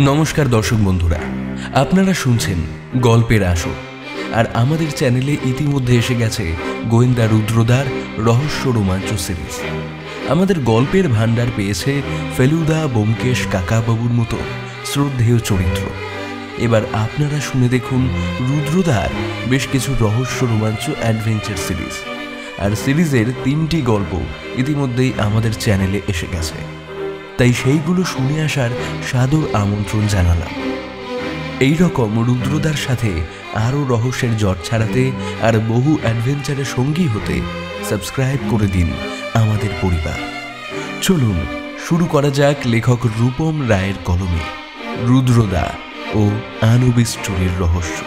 নমস্কার দর্শক বন্ধুরা, আপনারা শুনছেন গল্পের আসর। আর আমাদের চ্যানেলে ইতিমধ্যে এসে গেছে গোয়েন্দা রুদ্রদার রহস্য রোমাঞ্চ সিরিজ। আমাদের গল্পের ভাণ্ডার পেয়েছে ফেলুদা, ব্যোমকেশ কাকাবাবুর মতো শ্রদ্ধেয় চরিত্র। এবার আপনারা শুনে দেখুন রুদ্রদার বেশ কিছু রহস্য রোমাঞ্চ অ্যাডভেঞ্চার সিরিজ। আর সিরিজের 3টি গল্প ইতিমধ্যেই আমাদের চ্যানেলে এসে গেছে, তাই সেইগুলো শুনে আসার সাদর আমন্ত্রণ জানালাম। এই রকম রুদ্রদার সাথে আরও রহস্যের জট ছাড়াতে আর বহু অ্যাডভেঞ্চারের সঙ্গী হতে সাবস্ক্রাইব করে দিন আমাদের পরিবার। চলুন শুরু করা যাক লেখক রূপম রায়ের কলমে রুদ্রদা ও আনুবিস চুরির রহস্য।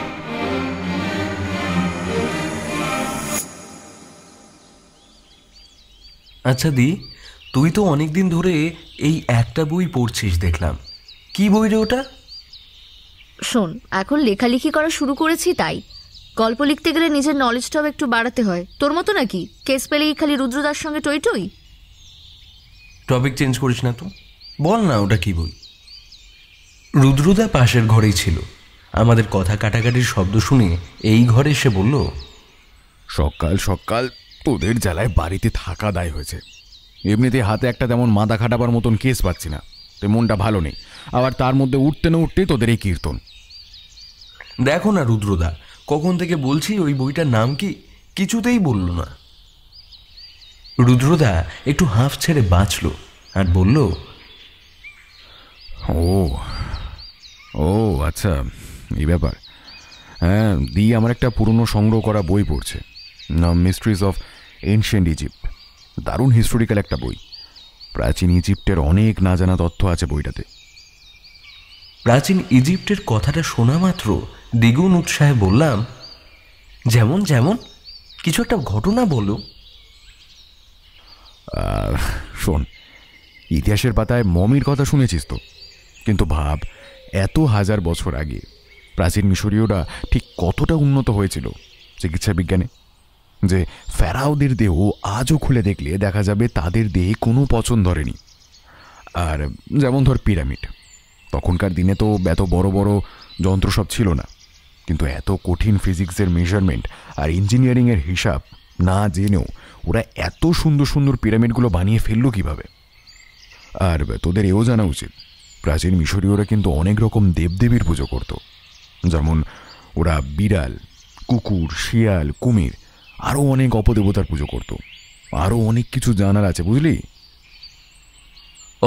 আচ্ছা দি, তুই তো অনেকদিন ধরে এই একটা বই পড়ছিস দেখলাম। কি বই রে ওটা? শোন, এখন লেখালেখি করা শুরু করেছি, তাই গল্প লিখতে গেলে নিজের নলেজটাও একটু বাড়াতে হয়। তোর মতো নাকি কেস পেলেই খালি রুদ্রদার সঙ্গে টই টই। টপিক চেঞ্জ করিস না তো, বল না ওটা কি বই। রুদ্রদা পাশের ঘরেই ছিল। আমাদের কথা কাটাকাটির শব্দ শুনে এই ঘরে এসে বলল, সকাল সকাল তোদের জ্বালায় বাড়িতে থাকা দায় হয়েছে। এমনিতে হাতে একটা তেমন মাথা খাটাবার মতন কেস পাচ্ছি না, তো মনটা ভালো নেই। আবার তার মধ্যে উঠতে না উঠতে তোদের এই কীর্তন। দেখো না রুদ্রদা, কখন থেকে বলছি ওই বইটার নাম কি, কিছুতেই বলল না। রুদ্রদা একটু হাঁফ ছেড়ে বাঁচল আর বলল, ও ও আচ্ছা, এই ব্যাপার। হ্যাঁ, দি আমার একটা পুরনো সংগ্রহ করা বই পড়ছে, নাম মিস্ট্রিজ অফ এনশিয়েন্ট ইজিপ্ট। দারুণ হিস্টোরিক্যাল একটা বই। প্রাচীন ইজিপ্টের অনেক না জানা তথ্য আছে বইটাতে। প্রাচীন ইজিপ্টের কথাটা শোনা মাত্র দ্বিগুণ উৎসাহে বললাম, যেমন যেমন কিছু একটা ঘটনা বলো। শোন, ইতিহাসের পাতায় মমির কথা শুনেছিস তো, কিন্তু ভাব এত হাজার বছর আগে প্রাচীন মিশরীয়রা ঠিক কতটা উন্নত হয়েছিল চিকিৎসা বিজ্ঞানে, যে ফেরাওদের দেহ আজও খুলে দেখলে দেখা যাবে তাদের দেহে কোনো পচন ধরেনি। আর যেমন ধর পিরামিড, তখনকার দিনে তো এত বড় বড় যন্ত্র সব ছিল না, কিন্তু এত কঠিন ফিজিক্সের মেজারমেন্ট আর ইঞ্জিনিয়ারিংয়ের হিসাব না জেনেও ওরা এত সুন্দর সুন্দর পিরামিডগুলো বানিয়ে ফেললো কীভাবে। আর তোদের এও জানা উচিত, প্রাচীন মিশরীয়রা কিন্তু অনেক রকম দেবদেবীর পুজো করত। যেমন ওরা বিড়াল, কুকুর, শিয়াল, কুমির, আরও অনেক অপদেবতার পুজো করত। আরও অনেক কিছু জানার আছে, বুঝলি?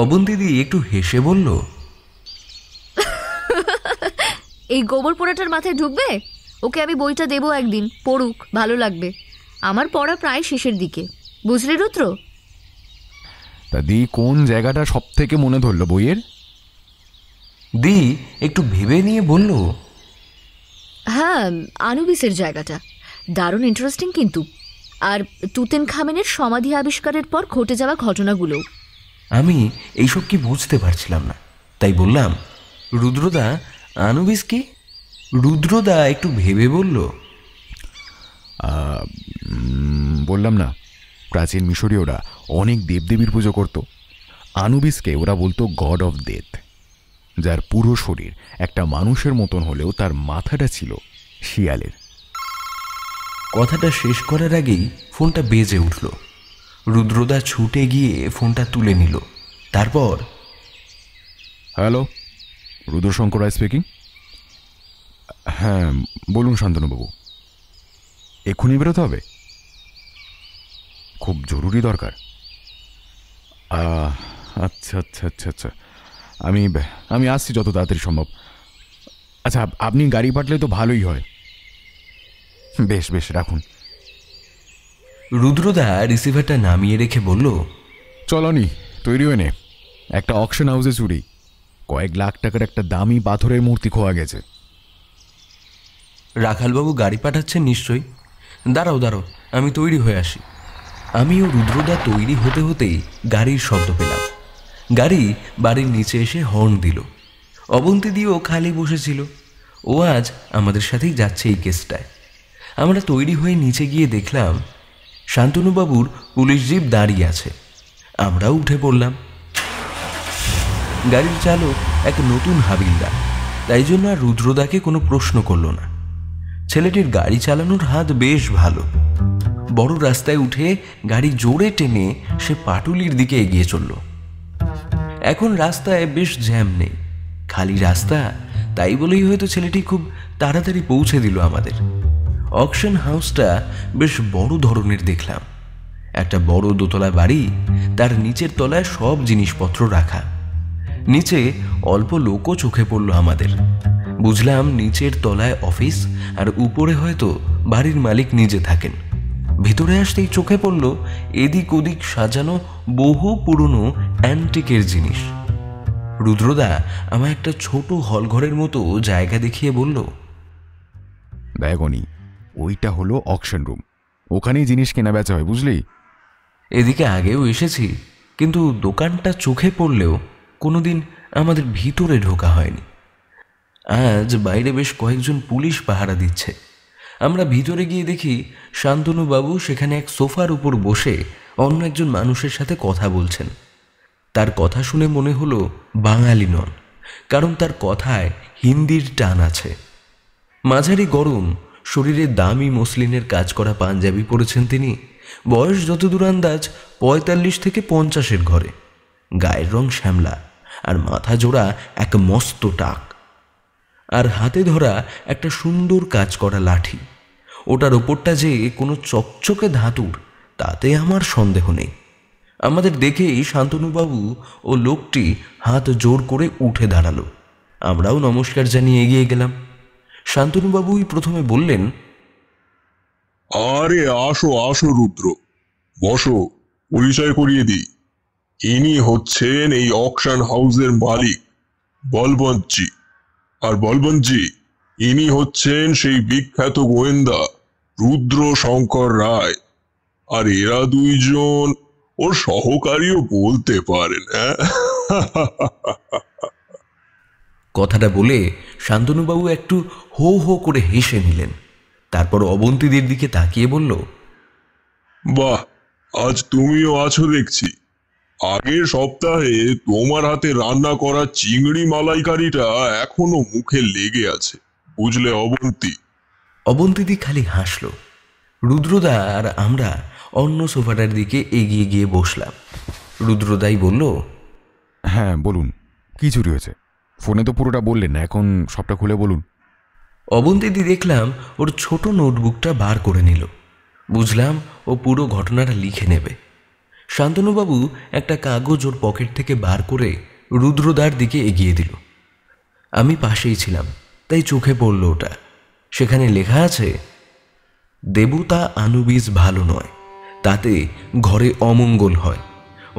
অবন্তিদি একটু হেসে বলল, এই গোবর পোড়াটার মাথায় ঢুকবে? ওকে আমি বইটা দেবো, একদিন পড়ুক, ভালো লাগবে। আমার পড়া প্রায় শেষের দিকে, বুঝলি রুদ্র? তা দি কোন জায়গাটা সব থেকে মনে ধরল বইয়ের? দি একটু ভেবে নিয়ে বলল, হ্যাঁ, আনুবিসের জায়গাটা দারুণ ইন্টারেস্টিং কিন্তু। আর তুতেন খামেনের সমাধি আবিষ্কারের পর ঘটে যাওয়া ঘটনাগুলো। আমি এইসব কি বুঝতে পারছিলাম না, তাই বললাম, রুদ্রদা আনুবিস কি? রুদ্রদা একটু ভেবে বলল, বললাম না, প্রাচীন মিশরীয়রা অনেক দেবদেবীর পুজো করত। আনুবিসকে ওরা বলতো গড অফ ডেথ, যার পুরো শরীর একটা মানুষের মতন হলেও তার মাথাটা ছিল শিয়ালের। কথাটা শেষ করার আগেই ফোনটা বেজে উঠল। রুদ্রদা ছুটে গিয়ে ফোনটা তুলে নিল। তারপর, হ্যালো, রুদ্রশঙ্কর রায় স্পিকিং। হ্যাঁ বলুন শান্তনুবাবু, এক্ষুনি বেরোতে হবে? খুব জরুরি দরকার? আচ্ছা আচ্ছা আচ্ছা আচ্ছা, আমি আসছি যত তাড়াতাড়ি সম্ভব। আচ্ছা, আপনি গাড়ি পাঠালে তো ভালোই হয়। বেশ বেশ, রাখুন। রুদ্রদা রিসিভারটা নামিয়ে রেখে বলল, চলনি, তৈরি হয়ে নে। একটা অকশন হাউসে চুরি, কয়েক লাখ টাকার একটা দামি পাথরের মূর্তি খোয়া গেছে। রাখালবাবু গাড়ি পাঠাচ্ছেন নিশ্চয়ই। দাঁড়াও দাঁড়াও, আমি তৈরি হয়ে আসি। আমিও রুদ্রদা তৈরি হতে হতেই গাড়ির শব্দ পেলাম। গাড়ি বাড়ির নিচে এসে হর্ন দিল। অবন্তিদিও খালি বসেছিল। ও আজ আমাদের সাথেই যাচ্ছে এই কেসটায়। আমরা তৈরি হয়ে নিচে গিয়ে দেখলাম শান্তনুবাবুর পুলিশ জিপ দাঁড়িয়ে আছে। আমরাও উঠে পড়লাম। গাড়ির চালক এক নতুন হাবিলদার, তাই জন্য আর রুদ্রদাকে কোনো প্রশ্ন করল না। ছেলেটির গাড়ি চালানোর হাত বেশ ভালো। বড় রাস্তায় উঠে গাড়ি জোরে টেনে সে পাটুলির দিকে এগিয়ে চলল। এখন রাস্তায় বেশ জ্যাম নেই, খালি রাস্তা, তাই বলেই হয়তো ছেলেটি খুব তাড়াতাড়ি পৌঁছে দিল আমাদের। অকশন হাউসটা বেশ বড় ধরনের দেখলাম। একটা বড় দোতলা বাড়ি, তার নিচের তলায় সব জিনিসপত্র রাখা। নিচে অল্প লোকও চোখে পড়ল আমাদের। বুঝলাম নিচের তলায় অফিস, আর উপরে হয়তো বাড়ির মালিক নিজে থাকেন। ভিতরে আসতেই চোখে পড়ল এদিক ওদিক সাজানো বহু পুরনো অ্যান্টিকের জিনিস। রুদ্রদা আমায় একটা ছোট হলঘরের মতো জায়গা দেখিয়ে বলল, দেখনি, ওইটা হলো অকশন রুম, ওখানেই জিনিস কেনা বেচা হয়, বুঝলি? এদিকে আগেও এসেছি, কিন্তু দোকানটা চোখে পড়লেও কোনোদিন আমাদের ভিতরে ঢোকা হয়নি। আজ বাইরে বেশ কয়েকজন পুলিশ পাহারা দিচ্ছে। আমরা ভিতরে গিয়ে দেখি শান্তনুবাবু সেখানে এক সোফার উপর বসে অন্য একজন মানুষের সাথে কথা বলছেন। তার কথা শুনে মনে হলো বাঙালি নন, কারণ তার কথায় হিন্দির টান আছে। মাঝারি গরম, শরীরে দামি মসলিনের কাজ করা পাঞ্জাবি পরেছেন তিনি। বয়স যতদূর আন্দাজ 45 থেকে 50-এর ঘরে। গায়ের রং শ্যামলা, আর মাথা জোড়া এক মস্ত টাক, আর হাতে ধরা একটা সুন্দর কাজ করা লাঠি। ওটার ওপরটা যে কোনো চকচকে ধাতুর, তাতে আমার সন্দেহ নেই। আমাদের দেখেই শান্তনুবাবু ও লোকটি হাত জোর করে উঠে দাঁড়ালো। আমরাও নমস্কার জানিয়ে এগিয়ে গেলাম। শান্তনুবাবুই প্রথমে বললেন, আরে আসো আসো রুদ্র, বসো, পরিচয় করিয়ে দিই। ইনি হচ্ছেন এই অকশন হাউসের মালিক বলবন্তজি। আর বলবন্তজি, ইনি হচ্ছেন সেই বিখ্যাত গোয়েন্দা রুদ্র শঙ্কর রায়। আর এরা দুইজন ওর সহকারীও বলতে পারেন। কথাটা বলে শান্তনুবাবু একটু হো হো করে হেসে নিলেন। তারপর অবন্তীদের দিকে তাকিয়ে বলল, বাহ, আজ তুমিও আছো দেখছি। আগের সপ্তাহে তোমার হাতে রান্না করা চিংড়ি মালাইকারিটা এখনো মুখে লেগে আছে, বুঝলে অবন্তী? অবন্তীদি খালি হাসল। রুদ্রদা আর আমরা অন্য সোফাটার দিকে এগিয়ে গিয়ে বসলাম। রুদ্রদাই বলল, হ্যাঁ বলুন, কি চুরি হয়েছে? ফোনে তো পুরোটা বললেন না, এখন সবটা খুলে বলুন। অবন্তীদি দেখলাম ওর ছোট নোটবুকটা বার করে নিল। বুঝলাম ও পুরো ঘটনাটা লিখে নেবে। শান্তনুবাবু একটা কাগজ ওর পকেট থেকে বার করে রুদ্রদার দিকে এগিয়ে দিল। আমি পাশেই ছিলাম, তাই চোখে পড়ল ওটা। সেখানে লেখা আছে, দেবতা আনুবিস ভালো নয়, তাতে ঘরে অমঙ্গল হয়।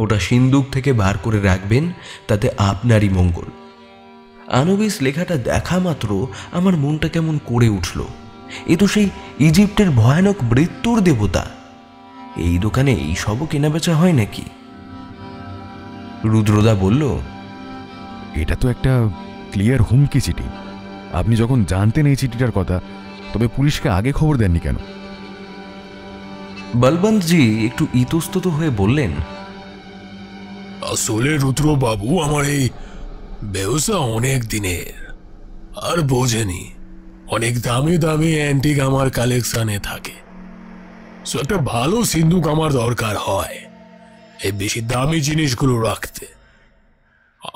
ওটা সিন্দুক থেকে বার করে রাখবেন, তাতে আপনারই মঙ্গল। আনুবিস লেখাটা দেখা মাত্র আমার মনটা কেমন করে উঠল। এ তো সেই ইজিপ্টের ভয়ানক মৃত্যুর দেবতা। এই দোকানে এই সবও কেনাবেচা হয় নাকি? রুদ্রদা বলল, এটা তো একটা ক্লিয়ার হুমকি চিঠি। আপনি যখন জানতেন এই চিঠিটার কথা, তবে পুলিশকে আগে খবর দেননি কেন? বলবন্তজি একটু ইতস্তত হয়ে বললেন, আসলে রুদ্রবাবু, আমার এই ব্যবসা অনেক দিনের, আর বোঝেনি অনেক দামি দামি অ্যান্টিক আমার কালেকশনে থাকে। সো একটা ভালো সিন্দুক আমার দরকার হয় এই বেশি দামি জিনিসগুলো রাখতে।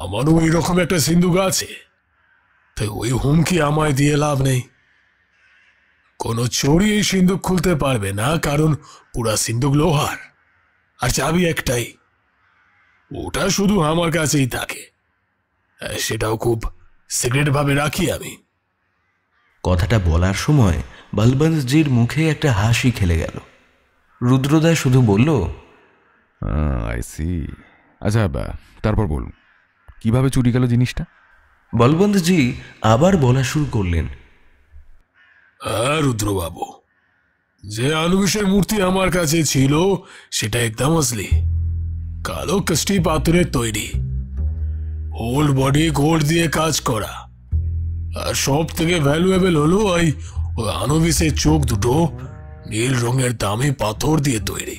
আমারও এইরকম একটা সিন্দুক আছে, তাই ওই হুমকি আমায় দিয়ে লাভ নেই। কোনো চোরই এই সিন্দুক খুলতে পারবে না, কারণ পুরা সিন্দুক লোহার, আর চাবি একটাই, ওটা শুধু আমার কাছেই থাকে। সেটাও খুব সিক্রেট ভাবে রাখি আমি। কথাটা বলার সময় বলবন্তজির মুখে একটা হাসি খেলে গেল। রুদ্রদা শুধু বলল, আই সি। আচ্ছা, তারপর বলুন, কিভাবে চুরি গেল জিনিসটা? বলবন্তজি আবার বলা শুরু করলেন, রুদ্রবাবু, যে আনুবিসের মূর্তি আমার কাছে ছিল সেটা একদম আসলি কালো কাস্টি পাথরের তৈরি, হোল বডি গোল্ড দিয়ে কাজ করা। আর সব থেকে ভ্যালুয়েবল হলো ওই আনুবিসের চোখ দুটো নীল রঙের দামি পাথর দিয়ে তৈরি।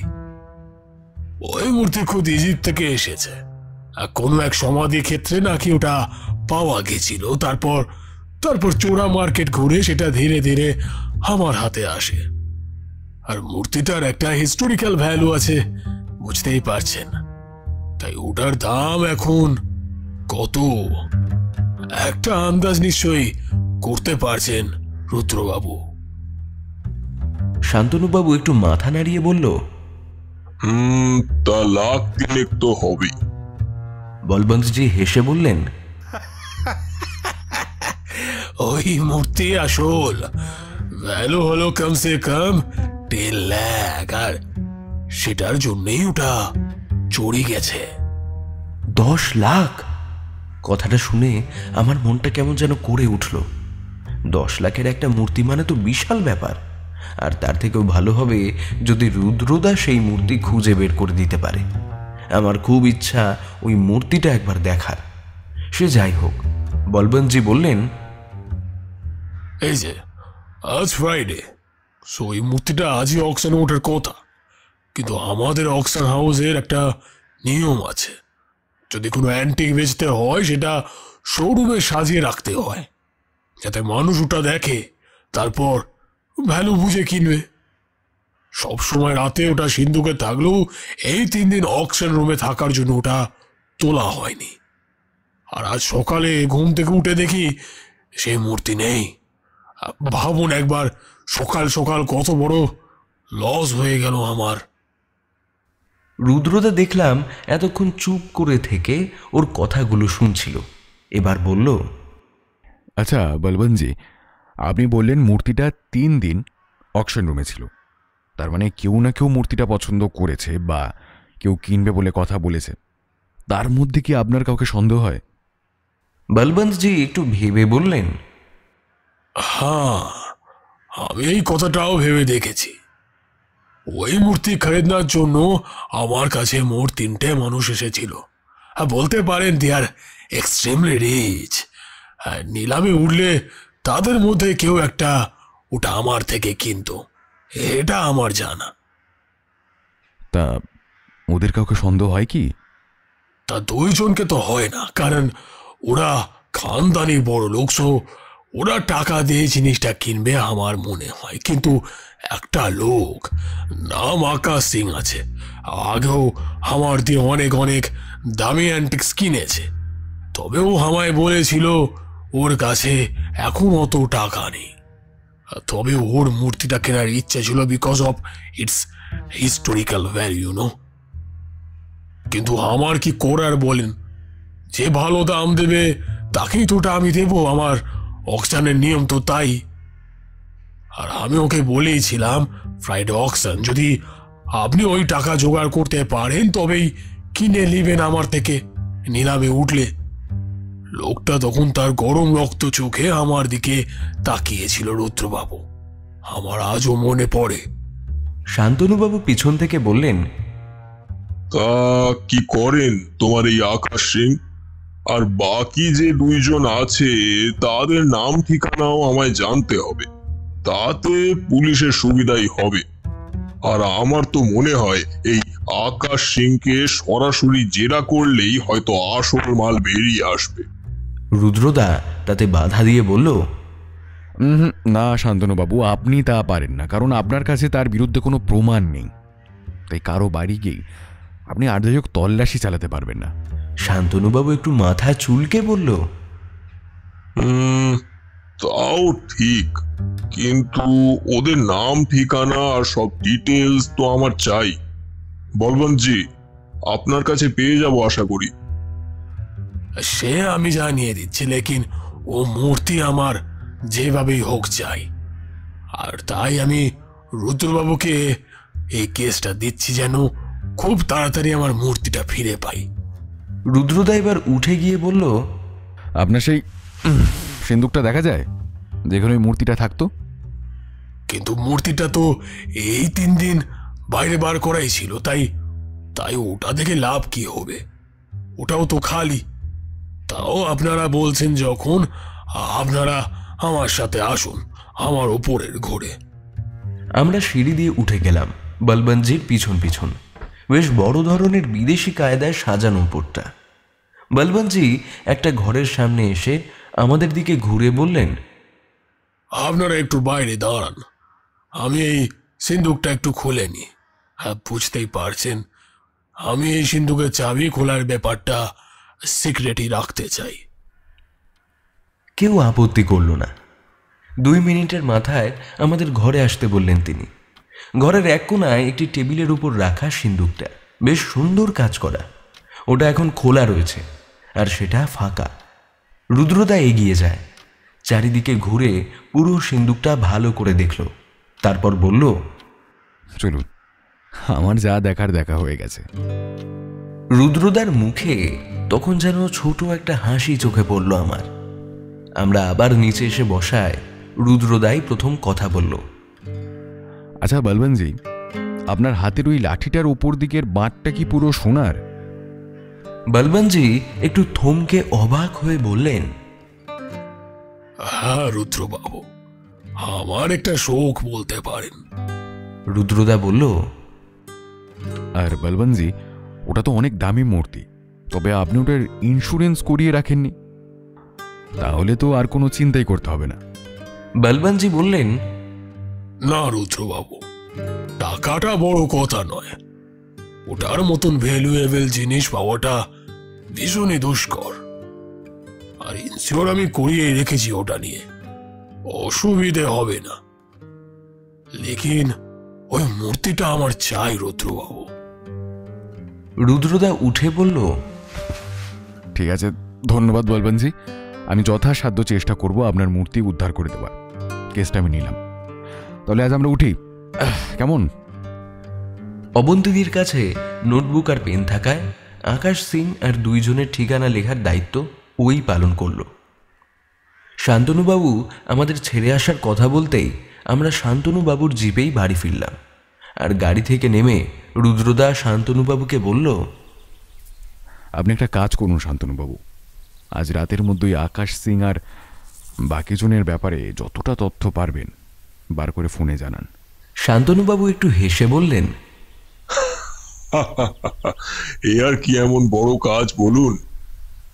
ওই মূর্তি খুব ইজিপ্ট থেকে এসেছে, আর কোনো এক সমাধি ক্ষেত্রে নাকি ওটা পাওয়া গেছিল। তারপর তারপর চোরা মার্কেট ঘুরে সেটা ধীরে ধীরে আমার হাতে আসে। আর মূর্তিটার একটা হিস্টোরিক্যাল ভ্যালু আছে, বুঝতেই পারছেন। তাই ওটার দাম এখন কত একটা আন্দাজ নিশ্চয়ই করতে পারছেন রুদ্রবাবু। শান্তনুবাবু একটু মাথা নাড়িয়ে বলল, তা লাখ তিনেক তো হবে। বলবন্তজি হেসে বললেন, ওই মূর্তি আসল ভ্যালু হলো কমসে কম 10 লাখ, আর সেটার জন্যই ওটা চুরি গেছে। 10 লাখ? কথাটা শুনে আমার মনটা কেমন যেন করে উঠল। 10 লাখের একটা মূর্তি মানে তো বিশাল ব্যাপার। আর তার থেকেও ভালো হবে যদি রুদ্রদা সেই মূর্তি খুঁজে বের করে দিতে পারে। আমার খুব ইচ্ছা ওই মূর্তিটা একবার দেখার। সে যাই হোক, বলবন্তজি বললেন, এই যে আজ ফ্রাইডে, সো এই মূর্তিটা আজই অকশনে ওঠার কথা। কিন্তু আমাদের অকশন হাউসের একটা নিয়ম আছে, যদি কোনো অ্যান্টিক বেচতে হয় সেটা শোরুমে সাজিয়ে রাখতে হয়, যাতে মানুষ ওটা দেখে তারপর ভ্যালু বুঝে কিনবে। সবসময় রাতে ওটা সিন্ধুকে থাকলেও এই 3 দিন অকশন রুমে থাকার জন্য ওটা তোলা হয়নি। আর আজ সকালে ঘুম থেকে উঠে দেখি সেই মূর্তি নেই। ভাবুন একবার, সকাল সকাল কত বড় লস হয়ে গেল আমার। রুদ্রদা দেখলাম এতক্ষণ চুপ করে থেকে ওর কথাগুলো শুনছিল। এবার বলল, আচ্ছা বলবন্তজি, আপনি বললেন মূর্তিটা 3 দিন অকশন রুমে ছিল। তার মানে কেউ না কেউ মূর্তিটা পছন্দ করেছে বা কেউ কিনবে বলে কথা বলেছে। তার মধ্যে কি আপনার কাউকে সন্দেহ হয়? বলবন্তজি একটু ভেবে বললেন, হ্যাঁ, আমি এই কথাটাও ভেবে দেখেছি। ওই মূর্তি খরিদনার জন্য আমার কাছে মোট 3টে মানুষ এসেছিল। বলতে পারেন দে আর এক্সট্রিমলি রিচ। নিলামে উঠলে তাদের মধ্যে কেউ একটা ওটা আমার থেকে কিনতো, এটা আমার জানা। তা ওদের কাউকে সন্দেহ হয় কি? তা 2 জনকে তো হয় না, কারণ ওরা খানদানি বড় লোক, সো ওরা টাকা দিয়ে জিনিসটা কিনবে আমার মনে হয়। কিন্তু একটা লোক নাম আকাশ সিং আছে, আগেও আমার দিয়ে অনেক অনেক দামি অ্যান্টিক্স কিনেছে। তবে ও আমায় বলেছিল ওর কাছে এখন অত টাকা নেই। তবে ওর মূর্তিটা কেনার ইচ্ছে ছিল because of its historical value, no. কিন্তু আমার কি করার বলেন, যে ভালো দাম দেবে তাকেই তো ওটা আমি দেবো। আমার অকশনের নিয়ম তো তাই। আর আমি ওকে বলেইছিলাম ফ্রাইডে অকশন, যদি আপনি ওই টাকা জোগাড় করতে পারেন তবেই কিনে নেবেন আমার থেকে নিলামে উঠলে। লোকটা তখন তার গরম রক্ত চোখে আমার দিকে তাকিয়েছিল রুদ্রবাবু, আমার আজও মনে পড়ে। শান্তনুবাবু পিছন থেকে বললেন, তা কি করেন তোমার এই আকাশ সিং? আর বাকি যে 2 জন আছে তাদের নাম ঠিকানাও আমায় জানতে হবে, তাতে পুলিশের সুবিধাই হবে। আর আমার তো মনে হয় এই আকাশ সিংকে সরাসরি জেরা করলেই হয়তো আসল মাল বেরিয়ে আসবে। রুদ্রদা তাতে বাধা দিয়ে বলল, না শান্তনুবাবু, আপনি তা পারেন না, কারণ আপনার কাছে তার বিরুদ্ধে কোনো প্রমাণ নেই। তাই কারো বাড়ি গিয়ে আপনি আর্ধযোগ তল্লাশি চালাতে পারবেন না। শান্তনুবাবু একটু মাথা চুলকে বলল, তাও ঠিক, কিন্তু ওদের নাম ঠিকানা আর সব ডিটেলস তো আমার চাই। বলবন্তজি, আপনার কাছে পেয়ে যাব আশা করি। সে আমি জানিয়ে দিচ্ছি, লেকিন ও মূর্তি আমার যেভাবেই হোক চাই। আর তাই আমি রুদ্রবাবুকে এই কেসটা দিচ্ছি যেন খুব তাড়াতাড়ি আমার মূর্তিটা ফিরে পাই। রুদ্রদা এবার উঠে গিয়ে বলল, আপনার সেই সিন্দুকটা দেখা যায় যেখানে ওই মূর্তিটা থাকতো? কিন্তু মূর্তিটা তো এই 3 দিন বাইরে বার করাই ছিল, তাই তাই ওটা দেখে লাভ কি হবে? ওটাও তো খালি। তাও আপনারা বলছেন যখন, আপনারা আমার সাথে আসুন আমার ওপরের ঘোরে। আমরা সিঁড়ি দিয়ে উঠে গেলাম বলবন্তজির পিছন পিছন। বেশ বড় ধরনের বিদেশি কায়দায় সাজানো উপরটা। বলবন্তজি একটা ঘরের সামনে এসে আমাদের দিকে ঘুরে বললেন, আপনারা একটু বাইরে দাঁড়ান, আমি এই সিন্দুকটা একটু খুলে নি। হ্যাঁ, বুঝতেই পারছেন, আমি এই সিন্দুকের চাবি খোলার ব্যাপারটা সিক্রেটই রাখতে চাই। কেউ আপত্তি করল না। 2 মিনিটের মাথায় আমাদের ঘরে আসতে বললেন তিনি। ঘরের এক কোণায় একটি টেবিলের উপর রাখা সিন্দুকটা বেশ সুন্দর কাজ করা, ওটা এখন খোলা রয়েছে আর সেটা ফাঁকা। রুদ্রদা এগিয়ে যায়, চারিদিকে ঘুরে পুরো সিন্দুকটা ভালো করে দেখল, তারপর বলল, চলুন, আমার যা দেখার দেখা হয়ে গেছে। রুদ্রদার মুখে তখন যেন ছোট একটা হাসি চোখে পড়ল আমার। আমরা আবার নিচে এসে বসায় রুদ্রদাই প্রথম কথা বলল, আচ্ছা বলবন্তজি, আপনার হাতের ওই লাঠিটার উপর দিকের বাঁটটা কি পুরো সোনার? বলবন্তজি একটু থমকে অবাক হয়ে বললেন, হ্যাঁ রুদ্রবাবু, আমার একটা শোক বলতে পারেন। রুদ্রদা বলল, আর বলবন্তজি, ওটা তো অনেক দামি মূর্তি, তবে আপনি ওটার ইন্স্যুরেন্স করিয়ে রাখেননি? তাহলে তো আর কোনো চিন্তাই করতে হবে না। বলবন্তজি বললেন, না রুদ্রবাবু, টাকাটা বড় কথা নয়, ওটার মতন ভ্যালুয়েবল জিনিস পাওয়াটা ভীষণই দুষ্কর। আর ইন্স্যুর আমি করিয়ে রেখেছি ওটা নিয়ে, অসুবিধে হবে না। লেকিন ওই মূর্তিটা আমার চাই রুদ্রবাবু। রুদ্রদা উঠে বলল, ঠিক আছে, ধন্যবাদ বলবন্তজি, আমি যথাসাধ্য চেষ্টা করব আপনার মূর্তি উদ্ধার করে দেওয়ার। কেসটা আমি নিলাম। তাহলে আজ আমরা উঠি, কেমন? অবন্তীদির কাছে নোটবুক আর পেন থাকায় আকাশ সিং আর 2 জনের ঠিকানা লেখার দায়িত্ব ওই পালন করল। শান্তনুবাবু আমাদের ছেড়ে আসার কথা বলতেই আমরা শান্তনুবাবুর জিপেই বাড়ি ফিরলাম। আর গাড়ি থেকে নেমে রুদ্রদা শান্তনুবাবুকে বলল, আপনি একটা কাজ করুন শান্তনুবাবু, আজ রাতের মধ্যেই আকাশ সিং আর বাকি জনের ব্যাপারে যতটা তথ্য পারবেন বার করে ফোনে জানান। শান্তনুবাবু একটু হেসে বললেন, এ আর কি এমন বড় কাজ বলুন,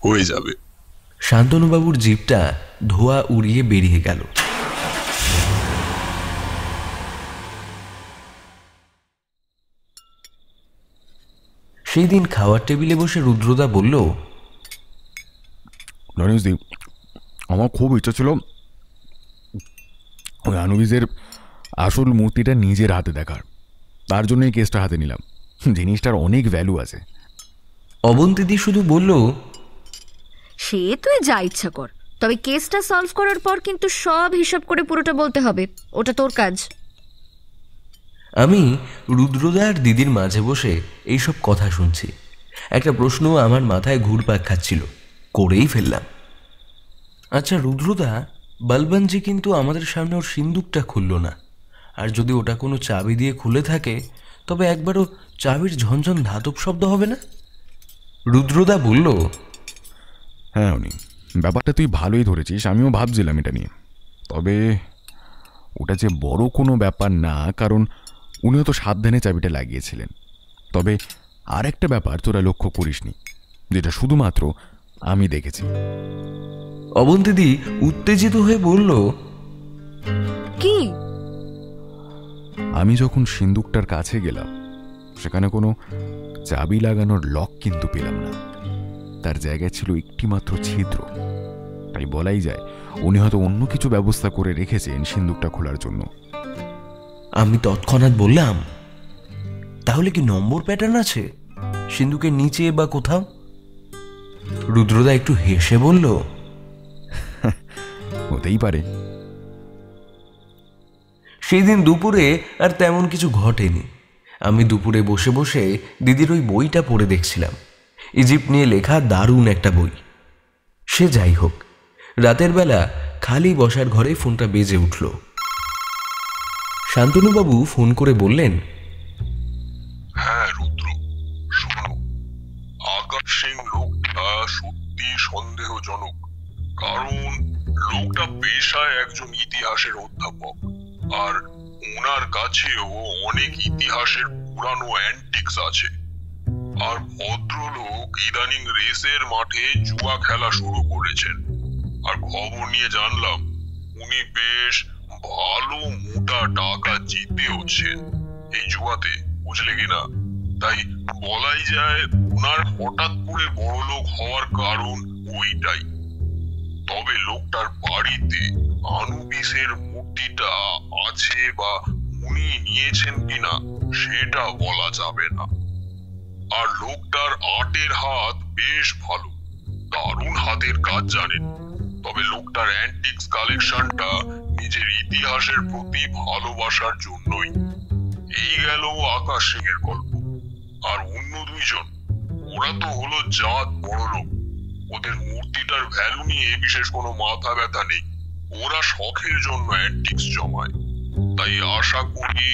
হয়ে যাবে। শান্তনুবাবুর জিপটা ধোঁয়া উড়িয়ে বেরিয়ে গেল। সেই দিন খাওয়ার টেবিলে বসে রুদ্রদা বলল, গণেশদি, আমার খুব ইচ্ছা ছিল ওই আনুবিজের আসল মূর্তিটা নিজের হাতে দেখার, তার জন্য এই কেসটা হাতে নিলাম। জিনিসটার অনেক ভ্যালু আছে। অবন্তীদি শুধু বলল, সে তুই যা ইচ্ছা কর, তবে কেসটা সলভ করার পর কিন্তু সব হিসাব করে পুরোটা বলতে হবে, ওটা তোর কাজ। আমি রুদ্রদা আর দিদির মাঝে বসে এইসব কথা শুনছি। একটা প্রশ্ন আমার মাথায় ঘুরপাক খাচ্ছিল, করেই ফেললাম। আচ্ছা রুদ্রদা, বলবন্তজি কিন্তু আমাদের সামনে ওর সিন্দুকটা খুলল না, আর যদি ওটা কোনো চাবি দিয়ে খুলে থাকে তবে একবারও চাবির ঝনঝন ধাতব শব্দ হবে না? রুদ্রদা বলল, হ্যাঁ উনি, ব্যাপারটা তুই ভালোই ধরেছিস, আমিও ভাবছিলাম এটা নিয়ে। তবে ওটা যে বড় কোনো ব্যাপার না, কারণ উনিও তো সাবধানে চাবিটা লাগিয়েছিলেন। তবে আর একটা ব্যাপার তোরা লক্ষ্য করিসনি, যেটা শুধুমাত্র আমি দেখেছি। অবন্তীদি উত্তেজিত হয়ে বলল, কি? আমি যখন সিন্দুকটার কাছে গেলাম সেখানে কোনো চাবি লাগানোর লক কিন্তু পেলাম না, তার জায়গায় ছিল একটি মাত্র ছিদ্র। তাই বলাই যায় উনি হয়তো অন্য কিছু ব্যবস্থা করে রেখেছেন সিন্দুকটা খোলার জন্য। আমি তৎক্ষণাৎ বললাম, তাহলে কি নম্বর প্যাটার্ন আছে সিন্দুকের নিচে বা কোথাও? রুদ্রদা একটু হেসে বলল, হতেই পারে। সেই দিন দুপুরে আর তেমন কিছু ঘটেনি। আমি দুপুরে বসে বসে দিদির ওই বইটা পড়ে দেখছিলাম। ইজিপ্ট নিয়ে লেখা দারুণ একটা বই। সে যাই হোক, রাতের বেলা খালি বসার ঘরে ফোনটা বেজে উঠল। শান্তনুবাবু ফোন করে বললেন, হ্যাঁ রুদ্র, শোনো, আকাশ সিং লোকটা সত্যি সন্দেহজনক। কারণ লোকটা পেশায় একজন ইতিহাসের অধ্যাপক, আর ওনার কাছেও অনেক ইতিহাসের পুরানো অ্যান্টিক্স আছে। আর ভদ্রলোক ইদানিং রেসের মাঠে জুয়া খেলা শুরু করেছেন। আর খবর নিয়ে জানলাম উনি বেশ ভালো মোটা টাকা জিতেওছেন এই জুয়াতে, বুঝলে কিনা? তাই বলাই যায় ওনার হঠাৎ করে বড়লোক হওয়ার কারণ ওইটাই। তবে লোকটার বাড়িতে আনুবিসের মূর্তিটা আছে বা উনি নিয়েছেন কিনা সেটা বলা যাবে না। আর লোকটার আর্টের হাত বেশ ভালো, দারুণ হাতের কাজ জানেন। তবে লোকটার অ্যান্টিক্স কালেকশনটা নিজের ইতিহাসের প্রতি ভালোবাসার জন্যই। এই গেল আকাশ সিং এর গল্প। আর অন্য দুইজন, ওরা তো হলো জাত বড় লোক। ওদের মূর্তিটার ভ্যালু নিয়ে বিশেষ কোনো মাথা ব্যথা নেই, ওরা শখের জন্য অ্যান্টিক্স জমায়। তাই আশা করি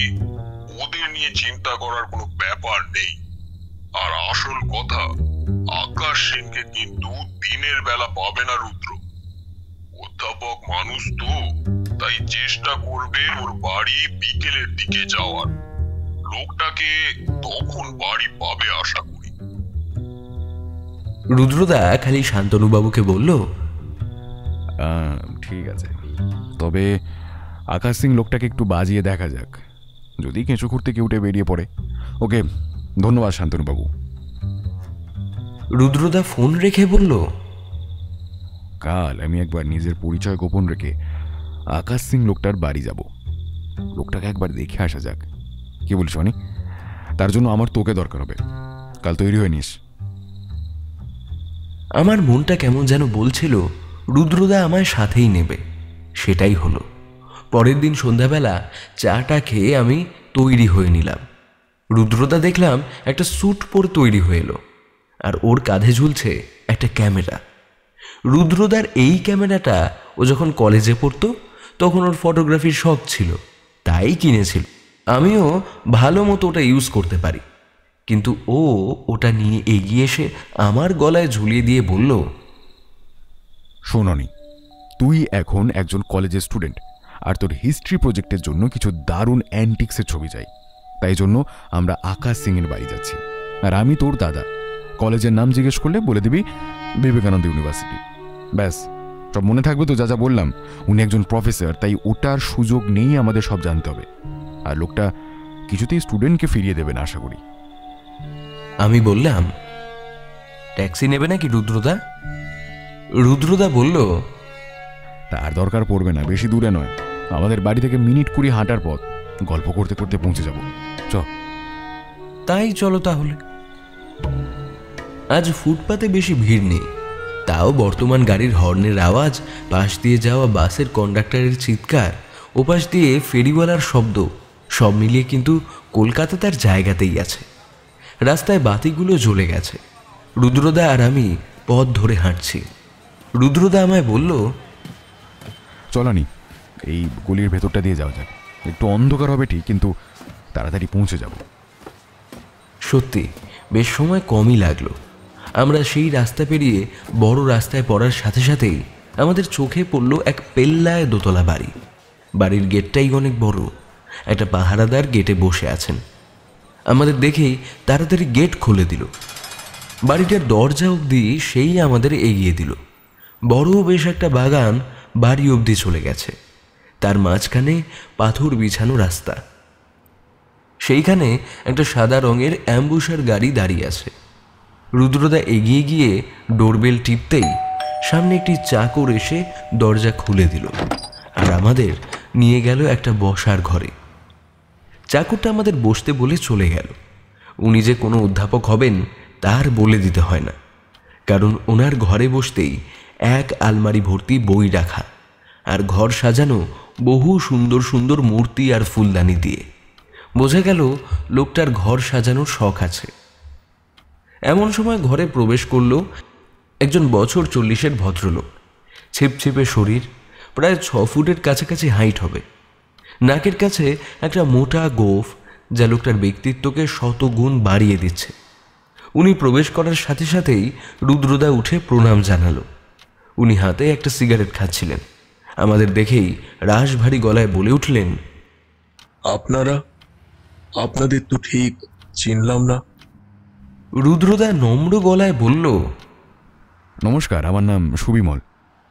ওদের নিয়ে চিন্তা করার কোনো ব্যাপার নেই। আর আসল কথা, আকাশ সিংকে কিন্তু দিনের বেলা পাবে না রুদ্র। অধ্যাপক মানুষ তো, তাই চেষ্টা করবে ওর বাড়ি বিকেলের দিকে যাওয়ার। লোকটাকে তখন বাড়ি পাবে আশা করি। রুদ্রদা খালি শান্তনুবাবুকে বলল, ঠিক আছে, তবে আকাশ সিং লোকটাকে একটু বাজিয়ে দেখা যাক, যদি কেঁচো খুঁড়তে কেউ উঠে বেরিয়ে পড়ে। ওকে, ধন্যবাদ শান্তনুবাবু। রুদ্রদা ফোন রেখে বলল, কাল আমি একবার নিজের পরিচয় গোপন রেখে আকাশ সিং লোকটার বাড়ি যাব। লোকটাকে একবার দেখে আসা যাক, কি বলিস অনি? তার জন্য আমার তোকে দরকার হবে, কাল তৈরি হয়ে নিস। আমার মনটা কেমন যেন বলছিল রুদ্রদা আমায় সাথেই নেবে। সেটাই হলো। পরের দিন সন্ধ্যাবেলা চাটা খেয়ে আমি তৈরি হয়ে নিলাম। রুদ্রদা দেখলাম একটা স্যুট পরে তৈরি হয়ে এলো, আর ওর কাঁধে ঝুলছে একটা ক্যামেরা। রুদ্রদার এই ক্যামেরাটা ও যখন কলেজে পড়তো তখন ওর ফটোগ্রাফির শখ ছিল, তাই কিনেছিল। আমিও ভালো মতো ওটা ইউজ করতে পারি, কিন্তু ও ওটা নিয়ে এগিয়ে এসে আমার গলায় ঝুলিয়ে দিয়ে বলল, শোননি, তুই এখন একজন কলেজের স্টুডেন্ট, আর তোর হিস্ট্রি প্রজেক্টের জন্য কিছু দারুণ অ্যান্টিক্সের ছবি চাই। তাই জন্য আমরা আকাশ সিংয়ের বাড়ি যাচ্ছি। আর আমি তোর দাদা, কলেজের নাম জিজ্ঞেস করলে বলে দিবি বিবেকানন্দ ইউনিভার্সিটি। ব্যাস, সব মনে থাকবে তো যা যা বললাম? উনি একজন প্রফেসর, তাই ওটার সুযোগ নেই আমাদের সব জানতে হবে। আর লোকটা কিছুতেই স্টুডেন্টকে ফিরিয়ে দেবে না আশা করি। আমি বললাম, ট্যাক্সি নেবে নাকি রুদ্রদা? রুদ্রদা বলল, তার দরকার পড়বে না, বেশি দূরে নয়, আমাদের বাড়ি থেকে মিনিট 20 হাঁটার পথ। গল্প করতে করতে পৌঁছে যাব। চ। তাই চলো তাহলে। আজ ফুটপাতে বেশি ভিড় নেই, তাও বর্তমান গাড়ির হর্নের আওয়াজ, পাশ দিয়ে যাওয়া বাসের কন্ডাক্টরের চিৎকার, ওপাশ দিয়ে ফেরিওয়ালার শব্দ, সব মিলিয়ে কিন্তু কলকাতা তার জায়গাতেই আছে। রাস্তায় বাতিগুলো জ্বলে গেছে। রুদ্রদা আর আমি পথ ধরে হাঁটছি। রুদ্রদা আমায় বলল, চলানি, এই গলির ভেতরটা দিয়ে যাওয়া যাক। একটু অন্ধকার হবে ঠিক, কিন্তু তাড়াতাড়ি পৌঁছে যাব। সত্যি বেশ সময় কমই লাগলো। আমরা সেই রাস্তা পেরিয়ে বড় রাস্তায় পড়ার সাথে সাথেই আমাদের চোখে পড়ল এক পেল্লায় দোতলা বাড়ি। বাড়ির গেটটাই অনেক বড়। একটা পাহারাদার গেটে বসে আছেন। আমাদের দেখেই তাড়াতাড়ি গেট খুলে দিল। বাড়িটার দরজা অবধি সেই আমাদের এগিয়ে দিল। বড় বেশ একটা বাগান বাড়ি অবধি চলে গেছে। তার মাঝখানে পাথর বিছানো রাস্তা। সেইখানে একটা সাদা রঙের অ্যাম্বুসার গাড়ি দাঁড়িয়ে আছে। রুদ্রদা এগিয়ে গিয়ে ডোরবেল টিপতেই সামনে একটি চাকর এসে দরজা খুলে দিল, আর আমাদের নিয়ে গেল একটা বসার ঘরে। চাকরটা আমাদের বসতে বলে চলে গেল। উনি যে কোনো অধ্যাপক হবেন তার বলে দিতে হয় না, কারণ ওনার ঘরে বসতেই এক আলমারি ভর্তি বই রাখা, আর ঘর সাজানো বহু সুন্দর সুন্দর মূর্তি আর ফুলদানি দিয়ে। বোঝা গেল লোকটার ঘর সাজানোর শখ আছে। এমন সময় ঘরে প্রবেশ করল একজন বছর 40-এর ভদ্রলোক। ছিপছিপে শরীর, প্রায় 6 ফুটের কাছাকাছি হাইট হবে। নাকের কাছে একটা মোটা গোঁফ, যা লোকটার ব্যক্তিত্বকে 100 গুণ বাড়িয়ে দিচ্ছে। উনি প্রবেশ করার সাথে সাথেই রুদ্রদা উঠে প্রণাম জানালো। উনি হাতে একটা সিগারেট খাচ্ছিলেন। আমাদের দেখেই রাশভারী গলায় বলে উঠলেন, আপনারা? আপনাদের তো ঠিক চিনলাম না। রুদ্রদা নম্র গলায় বলল, নমস্কার, আমার নাম সুবিমল,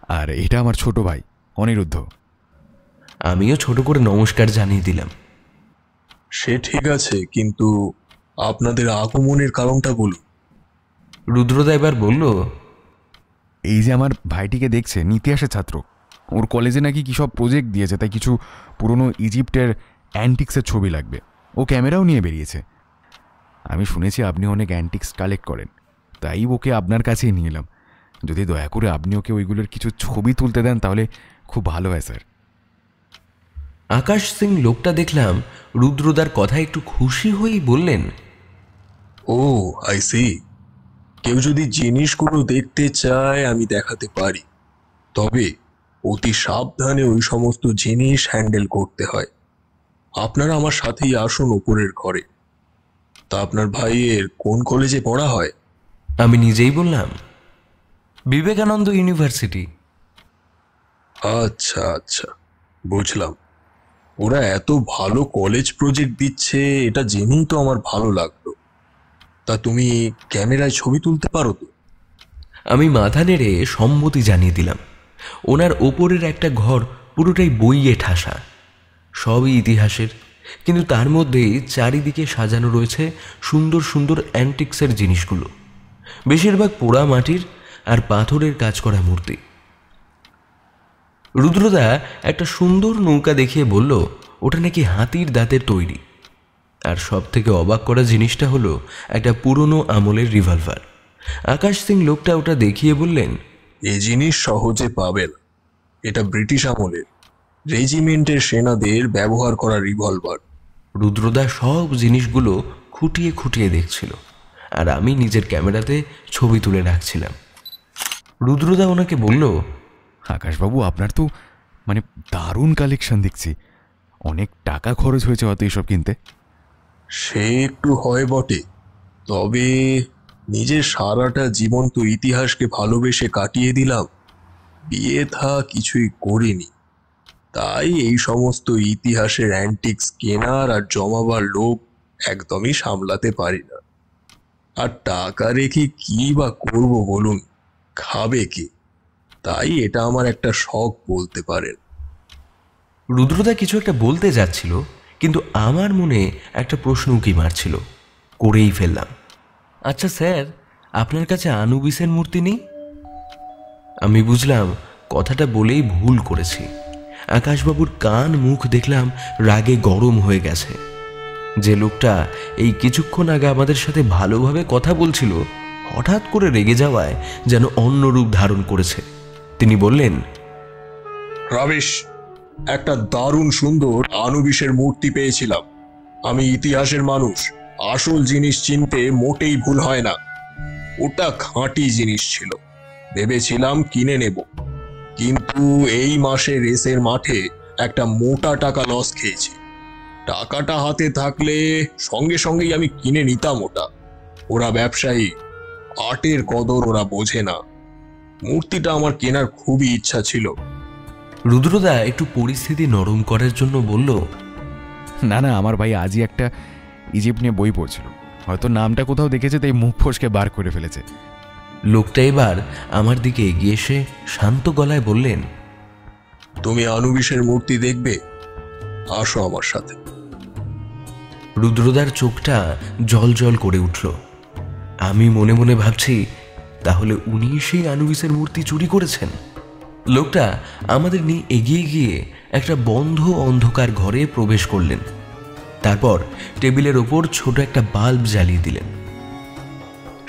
আর এটা আমার ছোট ভাই অনিরুদ্ধ। আমিও ছোট করে নমস্কার জানিয়ে দিলাম। সে ঠিক আছে, কিন্তু আপনাদের আগমনের কারণটা বলুন। রুদ্রদা এবার বলল, এই যে আমার ভাইটিকে দেখছেন, ইতিহাসের ছাত্র, ওর কলেজে নাকি কী সব প্রজেক্ট দিয়েছে, তাই কিছু পুরনো ইজিপ্টের অ্যান্টিক্সের ছবি লাগবে। ও ক্যামেরাও নিয়ে বেরিয়েছে। আমি শুনেছি আপনি অনেক অ্যান্টিক্স কালেক্ট করেন, তাই ওকে আপনার কাছেই নিয়ে এলাম। যদি দয়া করে আপনি ওকে ওইগুলোর কিছু ছবি তুলতে দেন তাহলে খুব ভালো হয় স্যার। আকাশ সিং লোকটা দেখলাম রুদ্রদার কথা একটু খুশি হয়েই বললেন, ও আই সি। কেউ যদি জিনিসগুলো দেখতে চায় আমি দেখাতে পারি, তবে অতি সাবধানে ওই সমস্ত জিনিস হ্যান্ডেল করতে হয়। আপনারা আমার সাথেই আসুন উপরের ঘরে। তা আপনার ভাইয়ের কোন কলেজে পড়া হয়? আমি নিজেই বললাম, বিবেকানন্দ ইউনিভার্সিটি। আচ্ছা আচ্ছা, বুঝলাম। ওরা এত ভালো কলেজ প্রজেক্ট দিচ্ছে এটা জেনেই তো আমার ভালো লাগলো। তা তুমি ক্যামেরায় ছবি তুলতে পারো তো? আমি মাথা নেড়ে সম্মতি জানিয়ে দিলাম। ওনার ওপরের একটা ঘর পুরোটাই বইয়ে ঠাসা, সবই ইতিহাসের, কিন্তু তার মধ্যেই চারিদিকে সাজানো রয়েছে সুন্দর সুন্দর অ্যান্টিক্সের জিনিসগুলো, বেশিরভাগ পোড়া মাটির আর পাথরের কাজ করা মূর্তি। রুদ্রদা একটা সুন্দর নৌকা দেখিয়ে বলল, ওটা নাকি হাতির দাঁতের তৈরি। আর সব থেকে অবাক করা জিনিসটা হলো একটা পুরনো আমলের রিভলভার। আকাশ সিং লোকটা ওটা দেখিয়ে বললেন, এ জিনিস সহজে পাবেন। এটা ব্রিটিশ আমলের রেজিমেন্টের সেনাদের ব্যবহার করা রিভলভার। রুদ্রদা সব জিনিসগুলো খুঁটিয়ে খুঁটিয়ে দেখছিল, আর আমি নিজের ক্যামেরাতে ছবি তুলে রাখছিলাম। রুদ্রদা ওনাকে বলল, আকাশবাবু, আপনার তো মানে দারুণ কালেকশন দেখছি। অনেক টাকা খরচ হয়েছে হয়তো এইসব কিনতে। সে একটু হয় বটে, তবে নিজের সারাটা জীবন তো ইতিহাসকে ভালোবেসে কাটিয়ে দিলাম। বিয়ে থা কিছুই করিনি, তাই এই সমস্ত ইতিহাসের অ্যান্টিক্স কেনার আর জমাবার লোভ একদমই সামলাতে পারি না। আর টাকা রেখে কি বা করব বলুন, খাবে কে? তাই এটা আমার একটা শখ বলতে পারেন। রুদ্রদা কিছু একটা বলতে যাচ্ছিল, কিন্তু আমার মনে একটা প্রশ্ন উঁকি মারছিল, করেই ফেললাম। আচ্ছা স্যার, আপনার কাছে আনুবিসের মূর্তি নেই? আমি বুঝলাম কথাটা বলেই ভুল করেছি। আকাশবাবুর কান মুখ দেখলাম রাগে গরম হয়ে গেছে। যে লোকটা এই কিছুক্ষণ আগে আমাদের সাথে ভালোভাবে কথা বলছিল, হঠাৎ করে রেগে যাওয়ায় যেন অন্য রূপ ধারণ করেছে। তিনি বললেন, রাবিশ, একটা দারুণ সুন্দর আনুবিসের মূর্তি পেয়েছিলাম। আমি ইতিহাসের মানুষ, আসল জিনিস চিনতে মোটেই ভুল হয় না। ওটা খাঁটি জিনিস ছিল, ভেবেছিলাম কিনে নেব, কিন্তু এই মাসে রেসের মাঠে একটা মোটা টাকা লস খেয়েছি। টাকাটা হাতে থাকলে সঙ্গে সঙ্গেই আমি কিনে নিতাম ওটা। ওরা ব্যবসায়ী, আর্টের কদর ওরা বোঝে না। মূর্তিটা আমার কেনার খুবই ইচ্ছা ছিল। রুদ্রদা একটু পরিস্থিতি নরম করার জন্য বলল, না না, আমার ভাই আজই একটা ইজিপ্ট নিয়ে বই পড়ছিল, হয়তো নামটা কোথাও দেখেছে, তাই মুখ ফসকে বার করে ফেলেছে। লোকটা এবার আমার দিকে এগিয়ে এসে শান্ত গলায় বললেন, তুমি আনুবিসের মূর্তি দেখবে? আসো আমার সাথে। রুদ্রদার চোখটা জল জল করে উঠল। আমি মনে মনে ভাবছি, তাহলে উনি সেই আনুবিসের মূর্তি চুরি করেছেন। লোকটা আমাদের নিয়ে এগিয়ে গিয়ে একটা বন্ধ অন্ধকার ঘরে প্রবেশ করলেন। তারপর টেবিলের ওপর ছোট একটা বাল্ব জ্বালিয়ে দিলেন।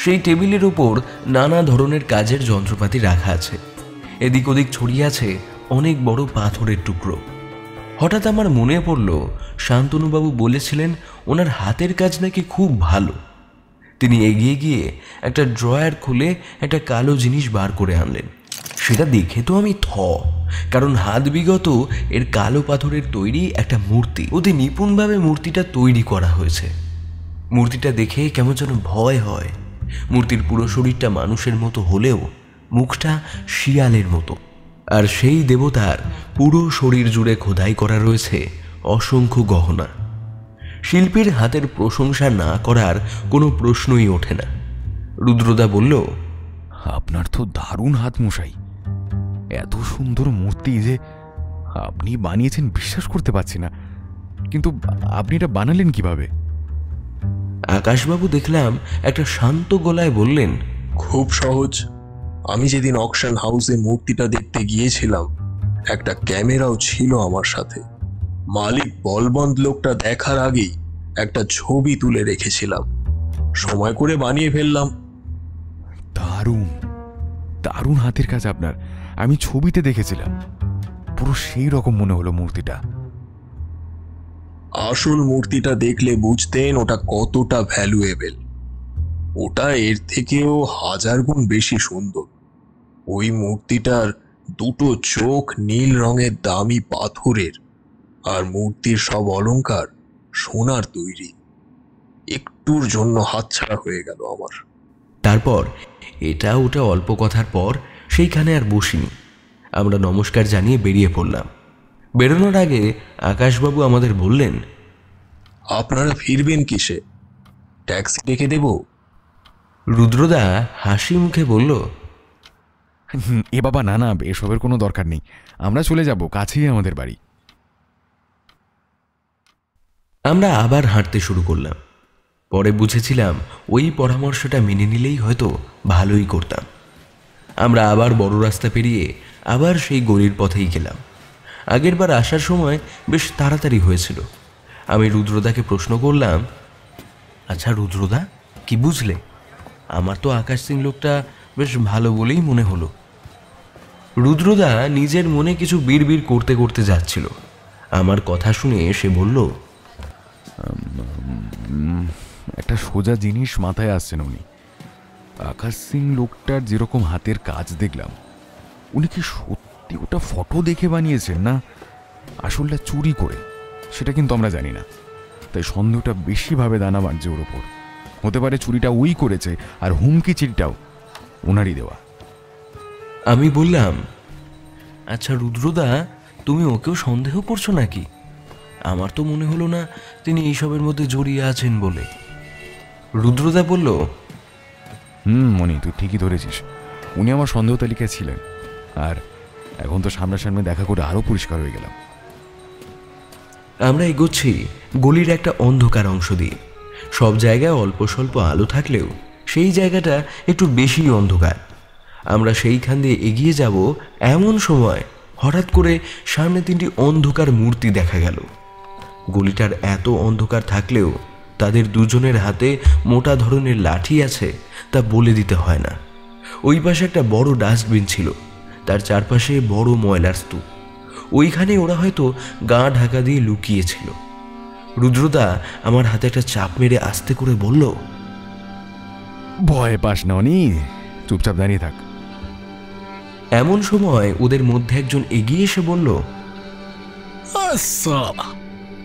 সেই টেবিলের ওপর নানা ধরনের কাজের যন্ত্রপাতি রাখা আছে। এদিক ওদিক ছড়িয়ে আছে অনেক বড় পাথরের টুকরো। হঠাৎ আমার মনে পড়ল, শান্তনুবাবু বলেছিলেন ওনার হাতের কাজ নাকি খুব ভালো। তিনি এগিয়ে গিয়ে একটা ড্রয়ার খুলে একটা কালো জিনিস বার করে আনলেন। সেটা দেখে তো আমি কারণ হাত বিগত এর কালো পাথরের তৈরি একটা মূর্তি। অতি নিপুণভাবে মূর্তিটা তৈরি করা হয়েছে। মূর্তিটা দেখে কেমন যেন ভয় হয়। মূর্তির পুরো শরীরটা মানুষের মতো হলেও মুখটা শিয়ালের মতো। আর সেই দেবতার পুরো শরীর জুড়ে খোদাই করা রয়েছে অসংখ্য গহনা। শিল্পীর হাতের প্রশংসা না করার কোনো প্রশ্নই ওঠে না। রুদ্রদা বলল, আপনার তো দারুণ হাত মশাই, এত সুন্দর মূর্তি যে আপনি বানিয়েছেন বিশ্বাস করতে পারছি না, কিন্তু আপনি এটা বানালেন কিভাবে? আকাশবাবু দেখলাম একটা শান্ত গলায় বললেন, খুব সহজ। আমি যেদিন অকশন হাউসে মূর্তিটা দেখতে গিয়েছিলাম, একটা ক্যামেরাও ছিল আমার সাথে। মালিক বলবন্ত লোকটা দেখার আগেই একটা ছবি তুলে রেখেছিলাম, সময় করে বানিয়ে ফেললাম। দারুণ দারুণ হাতের কাজ আপনার। আমি ছবিতে দেখেছিলাম, পুরো সেই রকম মনে হলো মূর্তিটা। আসল মূর্তিটা দেখলে বুঝতেন ওটা কতটা ভ্যালুয়েবল। ওটা এর থেকেও 1000 গুণ বেশি সুন্দর। ওই মূর্তিটার দুটো চোখ নীল রঙের দামি পাথরের, আর মূর্তির সব অলংকার সোনার তৈরি। একটুর জন্য হাতছাড়া হয়ে গেল আমার। তারপর এটা ওটা অল্প কথার পর সেইখানে আর বসিনি। আমরা নমস্কার জানিয়ে বেরিয়ে পড়লাম। বেরোনোর আগে আকাশবাবু আমাদের বললেন, আপনারা ফিরবেন কিসে? ট্যাক্সি ডেকে দেব? রুদ্রদা হাসি মুখে বলল, এ বাবা, না না, এসবের কোনো দরকার নেই, আমরা চলে যাব, কাছেই আমাদের বাড়ি। আমরা আবার হাঁটতে শুরু করলাম। পরে বুঝেছিলাম ওই পরামর্শটা মেনে নিলেই হয়তো ভালোই করতাম। আমরা আবার বড় রাস্তা পেরিয়ে আবার সেই গলির পথেই গেলাম। আগেরবার আসার সময় বেশ তাড়াতাড়ি হয়েছিল। আমি রুদ্রদাকে প্রশ্ন করলাম, আচ্ছা রুদ্রদা, কি বুঝলে? আমার তো আকাশ সিং লোকটা বেশ ভালো বলেই মনে হলো। রুদ্রদা নিজের মনে কিছু বিড়বিড় করতে করতে যাচ্ছিল। আমার কথা শুনে সে বলল, একটা সোজা জিনিস মাথায় আসছে না। উনি আকাশ সিং লোকটার যেরকম হাতের কাজ দেখলাম, উনি কি সত্যি ওটা ফটো দেখে বানিয়েছেন না আসলটা চুরি করে, সেটা কিন্তু আমরা জানি না। তাই সন্দেহটা বেশিভাবে দানা বাঁধছে ওর ওপর। হতে পারে চুরিটা ওই করেছে, আর হুমকি চিঠিটাও ওনারই দেওয়া। আমি বললাম, আচ্ছা রুদ্রদা, তুমি ওকেও সন্দেহ করছো নাকি? আমার তো মনে হলো না তিনি এইসবের মধ্যে জড়িয়ে আছেন বলে। রুদ্রদা বলল, মনি, তুই ঠিকই ধরেছিস, উনি আমার সন্দেহ তালিকায় ছিলেন, আর এখন তো সামনাসামনি দেখা করে আরও পরিষ্কার হয়ে গেলাম। আমরা এগোচ্ছি গলির একটা অন্ধকার অংশ দিয়ে। সব জায়গায় অল্প স্বল্প আলো থাকলেও সেই জায়গাটা একটু বেশি অন্ধকার। আমরা সেইখান দিয়ে এগিয়ে যাব, এমন সময় হঠাৎ করে সামনে 3টি অন্ধকার মূর্তি দেখা গেল। গলিটার এত অন্ধকার থাকলেও তাদের দুজনের হাতে মোটা ধরনের লাঠি আছে তা বলে দিতে হয় না। ওই পাশে একটা বড় ডাস্টবিন ছিল, তার চারপাশে বড় ময়লার স্তূপ। ওইখানে ওরা হয়তো গা ঢাকা দিয়ে লুকিয়েছিল। রুদ্রদা আমার হাতে একটা চাপ মেরে আস্তে করে বলল, ভয় পাস না অনি, চুপচাপ দাঁড়িয়ে থাক। এমন সময় ওদের মধ্যে একজন এগিয়ে এসে বলল,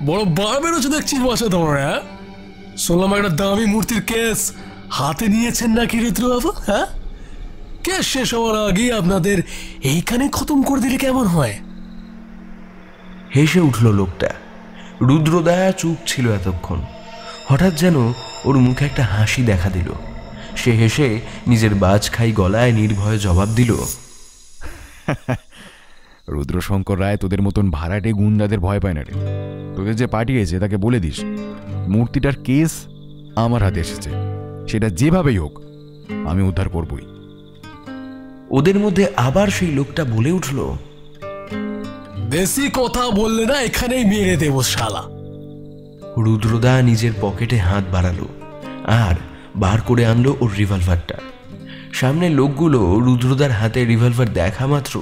বড় বার বেরোচ্ছে দেখছিস বাসা তোমার। হ্যাঁ, শুনলাম একটা দামি মূর্তির কেস হাতে নিয়েছেন নাকি রুদ্রবাবু? হ্যাঁ, কেস শেষ হওয়ার আগে আপনাদের এইখানে খতম করে দিলে কেমন হয়? হেসে উঠল লোকটা। রুদ্রদা চুপ ছিল এতক্ষণ। হঠাৎ যেন ওর মুখে একটা হাসি দেখা দিল। সে হেসে নিজের বাজ খাই গলায় নির্ভয়ে জবাব দিল, রুদ্রশঙ্কর রায় তোদের মতন ভাড়াটে গুন্ডাদের ভয় পায় না রে। তোদের যে পাঠিয়েছে তাকে বলে দিস মূর্তিটার কেস আমার হাতে এসেছে, সেটা যেভাবেই হোক আমি উদ্ধার করবই। ওদের মধ্যে আবার সেই লোকটা বলে উঠল, বেশি কথা বললে না এখানেই মেরে দেবো শালা। রুদ্রদা নিজের পকেটে হাত বাড়ালো আর বার করে আনলো ওর রিভলভারটা। সামনে লোকগুলো রুদ্রদার হাতে রিভলভার দেখা মাত্র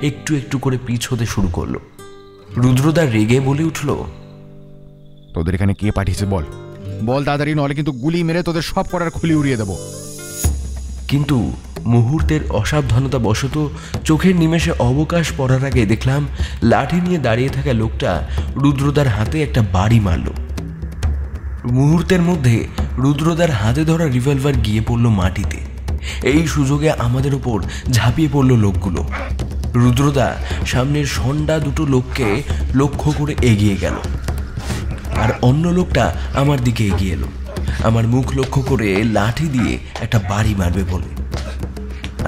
একটু একটু করে পিছ হতে শুরু করলো। রুদ্রদা রেগে বলে উঠল, তোদের এখানে কে পাঠিয়েছে বল, বল তাড়াতাড়ি, নলে কিন্তু গুলি মেরে তোদের সব করার খুলি উড়িয়ে দেবো। কিন্তু মুহূর্তের অসাবধানতা বশত চোখের নিমেষে অবকাশ পড়ার আগে দেখলাম লাঠি নিয়ে দাঁড়িয়ে থাকা লোকটা রুদ্রদার হাতে একটা বাড়ি মারল। মুহূর্তের মধ্যে রুদ্রদার হাতে ধরা রিভলভার গিয়ে পড়ল মাটিতে। এই সুযোগে আমাদের ওপর ঝাঁপিয়ে পড়ল লোকগুলো। রুদ্রদা সামনের ষণ্ডা দুটো লোককে লক্ষ্য করে এগিয়ে গেল, আর অন্য লোকটা আমার দিকে এগিয়ে এলো। আমার মুখ লক্ষ্য করে লাঠি দিয়ে একটা বাড়ি মারবে বলে।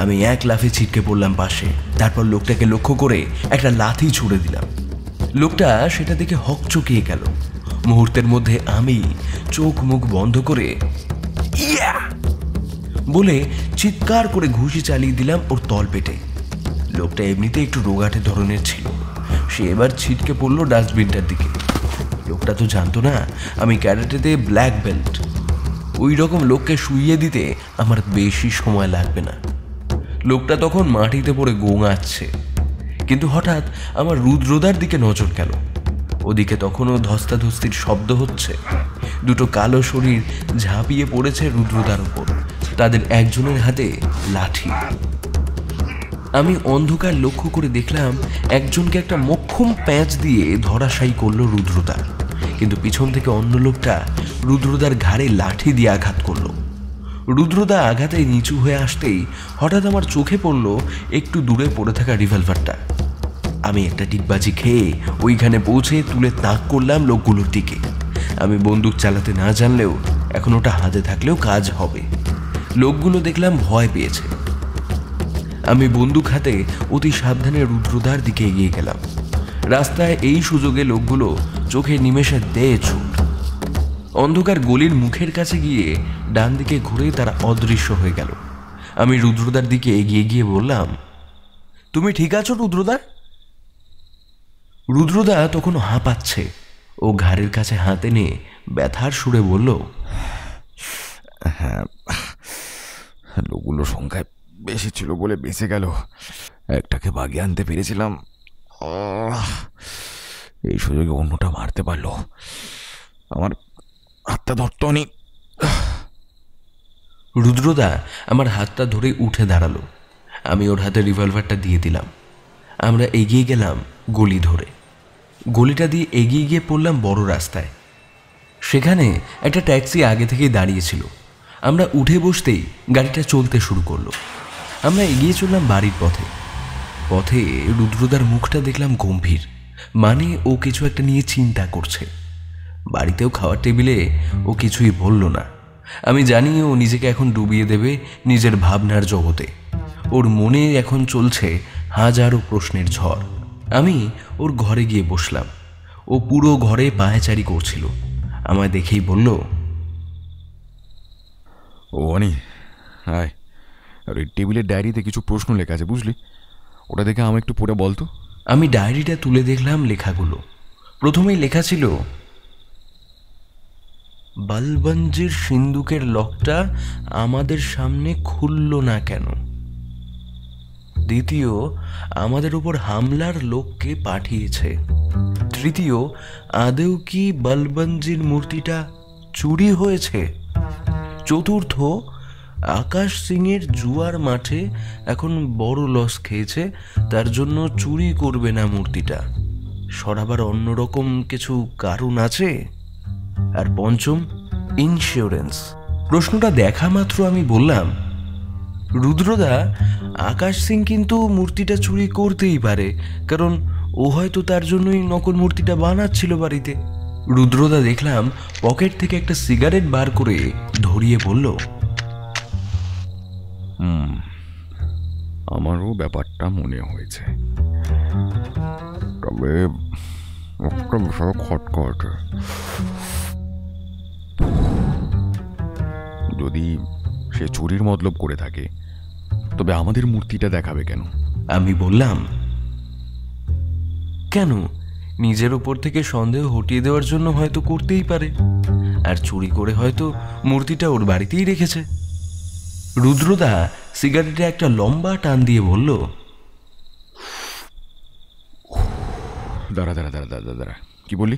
আমি এক লাফে ছিটকে পড়লাম পাশে, তারপর লোকটাকে লক্ষ্য করে একটা লাথি ছুড়ে দিলাম। লোকটা সেটা দেখে হকচকিয়ে গেল। মুহূর্তের মধ্যে আমি চোখ মুখ বন্ধ করে ইয়া বলে চিৎকার করে ঘুষি চালিয়ে দিলাম ওর তলপেটে। লোকটা এমনিতে একটু রোগাটে ধরনের ছিল, সে এবার ছিটকে পড়লো ডাস্টবিনটার দিকে। লোকটা তো জানতো না আমি ক্যারাটেতে ব্ল্যাক বেল্ট। ওই রকম লোককে শুইয়ে দিতে আমার বেশি সময় লাগবে না। লোকটা তখন মাটিতে পড়ে গোঙাচ্ছে, কিন্তু হঠাৎ আমার রুদ্রদার দিকে নজর গেল। ওদিকে তখনও ধস্তাধস্তির শব্দ হচ্ছে। দুটো কালো শরীর ঝাঁপিয়ে পড়েছে রুদ্রদার উপর, তাদের একজনের হাতে লাঠি। আমি অন্ধকার লক্ষ্য করে দেখলাম একজনকে একটা মোক্ষম প্যাঁচ দিয়ে ধরাশায়ী করলো রুদ্রদা, কিন্তু পিছন থেকে অন্য লোকটা রুদ্রদার ঘাড়ে লাঠি দিয়ে আঘাত করলো। রুদ্রদা আঘাতে নিচু হয়ে আসতেই হঠাৎ আমার চোখে পড়ল একটু দূরে পড়ে থাকা রিভলভারটা। আমি একটা ডিগবাজি খেয়ে ওইখানে পৌঁছে তুলে তাক করলাম লোকগুলোর দিকে। আমি বন্দুক চালাতে না জানলেও এখন ওটা হাতে থাকলেও কাজ হবে। লোকগুলো দেখলাম ভয় পেয়েছে। আমি বন্দুক হাতে অতি সাবধানে রুদ্রদার দিকে এগিয়ে গেলাম। রাস্তায় এই সুযোগে লোকগুলো চোখে নিমেষে দেয় ছুট। অন্ধকার গলির মুখের কাছে গিয়ে ডান দিকে ঘুরে তারা অদৃশ্য হয়ে গেল। আমি রুদ্রদার দিকে এগিয়ে গিয়ে বললাম, তুমি ঠিক আছো রুদ্রদা? রুদ্রদা তখন হাঁপাচ্ছে। ও ঘাড়ের কাছে হাতে নিয়ে ব্যথার সুরে বলল, হ্যাঁ, লোকগুলো সংখ্যায় বেশি ছিল বলে বেঁচে গেল। একটাকে বাগিয়ে আনতে পেরেছিলাম, এই সুযোগে অন্যটা মারতে পারলো। আমার হাতটা ধরতো নি। রুদ্রদা আমার হাতটা ধরে উঠে দাঁড়ালো। আমি ওর হাতে রিভলভারটা দিয়ে দিলাম। আমরা এগিয়ে গেলাম গলি ধরে। গলিটা দিয়ে এগিয়ে গিয়ে পড়লাম বড় রাস্তায়। সেখানে একটা ট্যাক্সি আগে থেকেই দাঁড়িয়েছিল। আমরা উঠে বসতেই গাড়িটা চলতে শুরু করলো। আমরা এগিয়ে চললাম বাড়ির পথে। পথে রুদ্রদার মুখটা দেখলাম গম্ভীর, মানে ও কিছু একটা নিয়ে চিন্তা করছে। বাড়িতেও খাওয়ার টেবিলে ও কিছুই বলল না। আমি জানি ও নিজেকে এখন ডুবিয়ে দেবে নিজের ভাবনার জগতে। ওর মনে এখন চলছে হাজারো প্রশ্নের ঝড়। আমি ওর ঘরে গিয়ে বসলাম। ও পুরো ঘরে পায়চারি করছিল। আমায় দেখেই বলল, ও অনি, হায়, আর ওই টেবিলের ডায়েরিতে কিছু প্রশ্ন লেখা আছে, বুঝলি? ওটা দেখে আমায় একটু পড়ে বলতো। আমি ডায়েরিটা তুলে দেখলাম লেখাগুলো। প্রথমেই লেখা ছিল, বলবঞ্জির সিন্দুকের লকটা আমাদের সামনে খুলল না কেন? দ্বিতীয়, আমাদের উপর হামলার লোককে পাঠিয়েছে। তৃতীয়, আদৌ কি বলবঞ্জির মূর্তিটা চুরি হয়েছে? চতুর্থ, আকাশ সিংয়ের জুয়ার মাঠে এখন বড় লস খেয়েছে, তার জন্য চুরি করবে না মূর্তিটা। সরাবার অন্যরকম কিছু কারণ আছে। আর পঞ্চম, ইন্স্যুরেন্স। প্রশ্নটা দেখা মাত্র আমি বললাম, রুদ্রদা, আকাশ সিং কিন্তু মূর্তিটা চুরি করতেই পারে, কারণ ও হয়তো তার জন্যই নকল মূর্তিটা বানাচ্ছিল বাড়িতে। রুদ্রদা দেখলাম পকেট থেকে একটা সিগারেট বার করে ধরিয়ে বলল, আমারও ব্যাপারটা মনে হয়েছে, তবে একটা বিষয় খটকা আছে। যদি সে চুরির মতলব করে থাকে, তবে আমাদের মূর্তিটা দেখাবে কেন? আমি বললাম, কেন, নিজের উপর থেকে সন্দেহ হটিয়ে দেওয়ার জন্য হয়তো করতেই পারে, আর চুরি করে হয়তো মূর্তিটা ওর বাড়িতেই রেখেছে। রুদ্রদা সিগারেটে একটা লম্বা টান দিয়ে বলল, দাঁড়া দাঁড়া দাঁড়া দাঁড়া দাঁড়া কি বললি?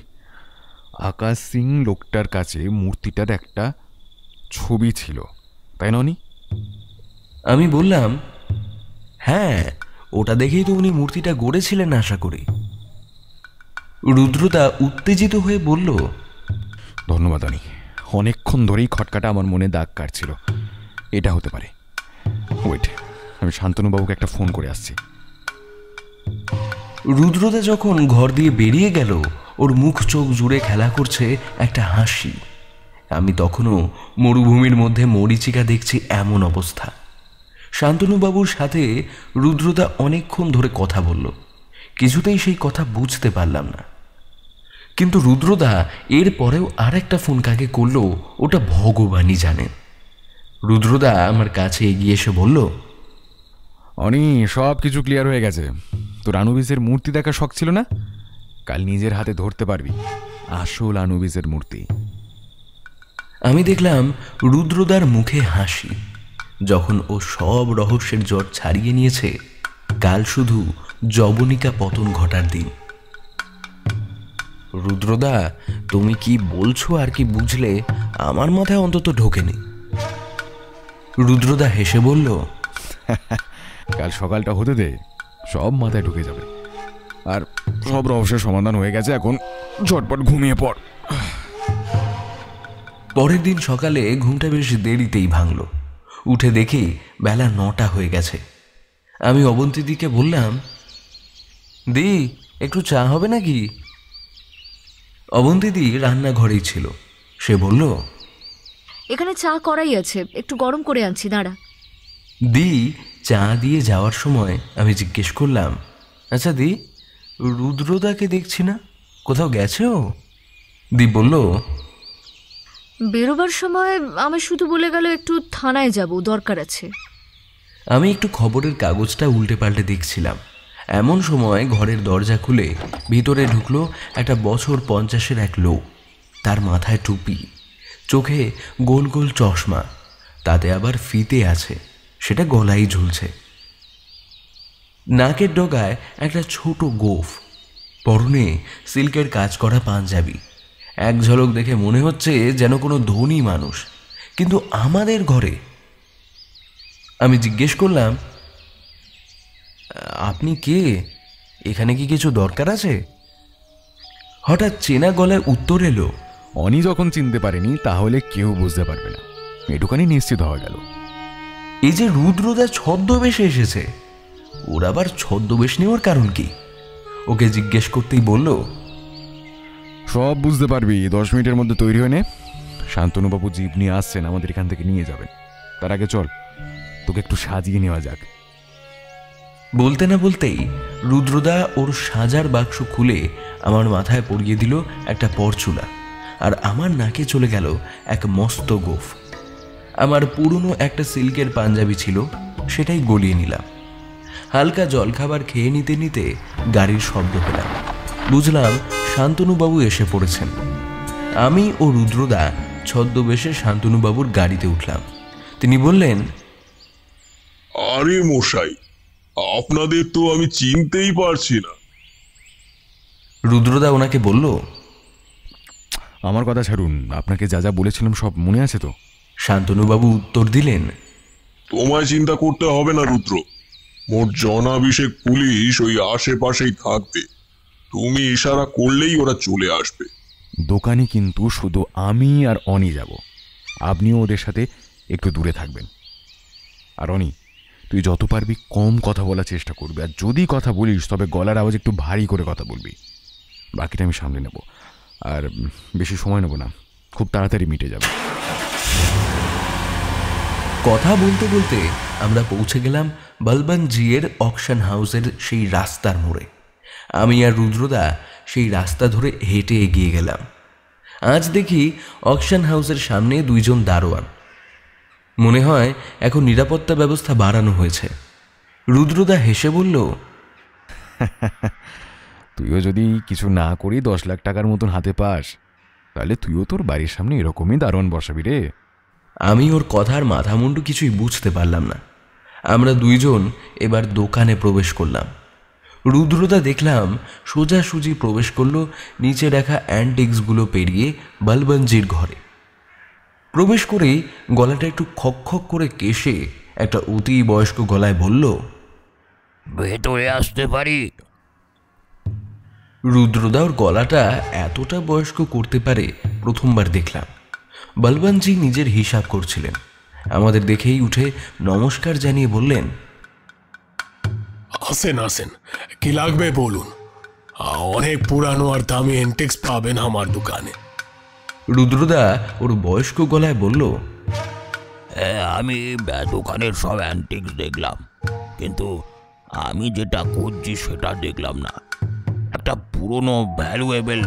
আকাশ সিং লোকটার কাছে মূর্তিটার একটা ছবি ছিল, তাই ননি? আমি বললাম, হ্যাঁ, ওটা দেখেই তো উনি মূর্তিটা গড়েছিলেন আশা করি। রুদ্রদা উত্তেজিত হয়ে বলল, ধন্যবাদ অনি, অনেকক্ষণ ধরেই খটকাটা আমার মনে দাগ কাটছিল। এটা হতে পারে। ওয়েট, আমি শান্তনুবাবুকে একটা ফোন করে আসছি। রুদ্রদা যখন ঘর দিয়ে বেরিয়ে গেল, ওর মুখ চোখ জুড়ে খেলা করছে একটা হাসি। আমি তখনও মরুভূমির মধ্যে মরীচিকা দেখছি এমন অবস্থা। শান্তনুবাবুর সাথে রুদ্রদা অনেকক্ষণ ধরে কথা বলল, কিছুতেই সেই কথা বুঝতে পারলাম না। কিন্তু রুদ্রদা এর পরেও আর একটা ফোন কাকে করলো ওটা ভগবানই জানেন। রুদ্রদা আমার কাছে এগিয়ে এসে বলল, অনি, সব কিছু ক্লিয়ার হয়ে গেছে। তোর আনুবিসের মূর্তি দেখার শখ ছিল না? কাল নিজের হাতে ধরতে পারবি আসল আনুবিসের মূর্তি। আমি দেখলাম রুদ্রদার মুখে হাসি। যখন ও সব রহস্যের জট ছাড়িয়ে নিয়েছে, কাল শুধু যবনিকা পতন ঘটার দিন। রুদ্রদা, তুমি কি বলছো আর কি বুঝলে আমার মাথায় অন্তত ঢোকেনি। রুদ্রদা হেসে বলল, কাল সকালটা হতে দে, সব মাথায় ঢুকে যাবে। আর সব রহস্যের সমাধান হয়ে গেছে, এখন ঝটপট ঘুমিয়ে পড়। পরের দিন সকালে ঘুমটা বেশ দেরিতেই ভাঙল। উঠে দেখি বেলা 9টা হয়ে গেছে। আমি অবন্তীদিকে বললাম, দি, একটু চা হবে নাকি? অবন্তীদি রান্নাঘরেই ছিল। সে বলল, এখানে চা করাই আছে, একটু গরম করে আনছি, দাঁড়া। দি চা দিয়ে যাওয়ার সময় আমি জিজ্ঞেস করলাম, আচ্ছা দি, রুদ্রদাকে দেখছি না, কোথাও গেছে ও? দি বলল, বেরোবার সময় আমার শুধু বলে গেল একটু থানায় যাব, দরকার আছে। আমি একটু খবরের কাগজটা উল্টে পাল্টে দেখছিলাম। এমন সময় ঘরের দরজা খুলে ভিতরে ঢুকলো একটা বছর 50-এর এক লোক। তার মাথায় টুপি, চোখে গোল গোল চশমা, তাতে আবার ফিতে আছে, সেটা গলায় ঝুলছে। নাকের ডগায় একটা ছোট গোঁফ, পরনে সিল্কের কাজ করা পাঞ্জাবি। এক ঝলক দেখে মনে হচ্ছে যেন কোনো ধনী মানুষ, কিন্তু আমাদের ঘরে। আমি জিজ্ঞেস করলাম, আপনি কে? এখানে কি কিছু দরকার আছে? হঠাৎ চেনা গলায় উত্তর এলো, অনি যখন চিনতে পারেনি তাহলে কেউ বুঝতে পারবে না, এটুখানি নিশ্চিত হওয়া গেল। এই যে রুদ্রদা ছদ্মবেশে এসেছে, ওর আবার ছদ্মবেশ নেওয়ার কারণ কি? ওকে জিজ্ঞেস করতেই বলল, সব বুঝতে পারবি 10 মিনিটের মধ্যে তৈরি হয়ে নে। শান্তনুবাবু জিপ নিয়ে আসছেন, আমাদের এখান থেকে নিয়ে যাবেন। তার আগে চল, তোকে একটু সাজিয়ে নেওয়া যাক। বলতে না বলতেই রুদ্রদা ওর সাজার বাক্স খুলে আমার মাথায় পরিয়ে দিল একটা পরচুলা, আর আমার নাকে চলে গেল এক মস্ত গোঁফ। আমার পুরনো একটা সিল্কের পাঞ্জাবি ছিল, সেটাই গলিয়ে নিলাম। হালকা জলখাবার খেয়ে নিতে নিতে গাড়ির শব্দ পেলাম। বুঝলাম শান্তনুবাবু এসে পড়েছেন। আমি ও রুদ্রদা ছদ্মবেশে শান্তনুবাবুর গাড়িতে উঠলাম। তিনি বললেন, আরে মশাই, আপনাদের তো আমি চিনতেই পারছি না। রুদ্রদা ওনাকে বলল, আমার কথা ছাড়ুন, আপনাকে যা যা বলেছিলাম সব মনে আছে তো? শান্তনুবাবু উত্তর দিলেন, তোমায় চিন্তা করতে হবে না রুদ্র, মোট জনাভিষেক পুলিশ ওই আশেপাশেই থাকবে। তুমি ইশারা করলেই ওরা চলে আসবে। দোকানে কিন্তু শুধু আমি আর অনি যাব, আপনিও ওদের সাথে একটু দূরে থাকবেন। আর অনি, তুই যত পারবি কম কথা বলার চেষ্টা করবি, আর যদি কথা বলিস তবে গলার আওয়াজ একটু ভারী করে কথা বলবি। বাকিটা আমি সামলে নেব, আর বেশি সময় নেব না, খুব তাড়াতাড়ি মিটে যাবে। কথা বলতে বলতে আমরা পৌঁছে গেলাম বলবন্তজির অকশন হাউসের সেই রাস্তার মোড়ে। আমি আর রুদ্রদা সেই রাস্তা ধরে হেঁটে এগিয়ে গেলাম। আজ দেখি অকশন হাউসের সামনে 2 জন দারোয়ান। মনে হয় এখন নিরাপত্তা ব্যবস্থা বাড়ানো হয়েছে। রুদ্রদা হেসে বলল, তুইও যদি কিছু না করি 10 লাখ টাকার মতন হাতে পাস, তাহলে তুইও তোর বাড়ির সামনে এরকমই দারোয়ান বসাবি রে। আমি ওর কথার মাথামুন্ডু কিছুই বুঝতে পারলাম না। আমরা 2 জন এবার দোকানে প্রবেশ করলাম। রুদ্রদা দেখলাম সোজাসুজি প্রবেশ করলো নিচে রাখা অ্যান্টিক্সগুলো পেরিয়ে বলবন্তজির ঘরে। প্রবেশ করেই গলাটা একটু খক করে কেশে একটা অতি বয়স্ক গলায় বলল, ভেতরে আসতে পারি? রুদ্রদা ওর গলাটা এতটা বয়স্ক করতে পারে প্রথমবার দেখলাম। বলবন্তজি নিজের হিসাব করছিলেন। আমাদের দেখেই উঠে নমস্কার জানিয়ে বললেন, আসেন আসেন, কি লাগবে বলুন। অনেক পুরানো আর দামি এন্টিক্স পাবেন আমার দোকানে। রুদ্রদা ওর বয়স্ক গলায় বলল, আমি দোকানের সব অ্যান্টিক্স দেখলাম, কিন্তু আমি যেটা খুঁজছি সেটা দেখলাম না। একটা পুরনো ভ্যালুয়েবল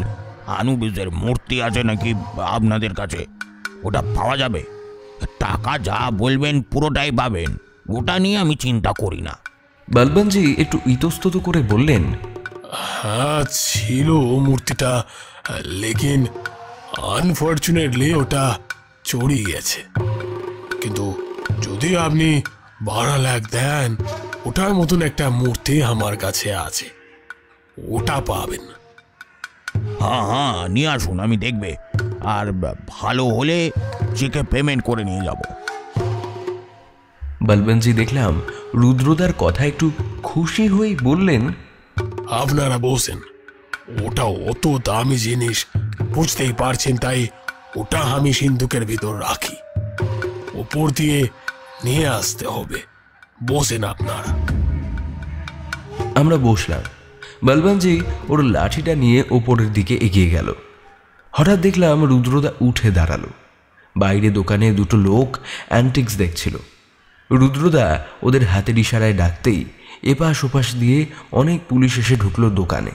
আনুবিসের মূর্তি আছে নাকি আপনাদের কাছে? ওটা পাওয়া যাবে? টাকা যা বলবেন পুরোটাই পাবেন, ওটা নিয়ে আমি চিন্তা করি না। বলবন্তজি একটু ইতস্তত করে বললেন, হ্যাঁ ছিল মূর্তিটা, লেকিন আনফর্চুনেটলি ওটা চড়িয়ে গেছে। কিন্তু যদি আপনি 12 লাখ দেন, ওটার মতন একটা মূর্তি আমার কাছে আছে, ওটা পাবেন। হ্যাঁ হ্যাঁ, নিয়ে আসুন, আমি দেখবে, আর ভালো হলে চেকে পেমেন্ট করে নিয়ে যাব। বলবন্তজি দেখলাম রুদ্রদার কথা একটু খুশি হয়ে বললেন, আপনারা বলছেন ওটা অত দামি জিনিস, বুঝতেই পারছেন, তাই ওটা আমি সিন্ধুকের ভিতর রাখি, উপর দিয়ে নিয়ে আসতে হবে। বসেন আপনারা। আমরা বসলাম। বলবন্তজি ওর লাঠিটা নিয়ে ওপরের দিকে এগিয়ে গেল। হঠাৎ দেখলাম রুদ্রদা উঠে দাঁড়ালো। বাইরে দোকানে দুটো লোক অ্যান্টিক্স দেখছিল। রুদ্রদা ওদের হাতের ইশারায় ডাকতেই এপাশ ওপাশ দিয়ে অনেক পুলিশ এসে ঢুকলো দোকানে।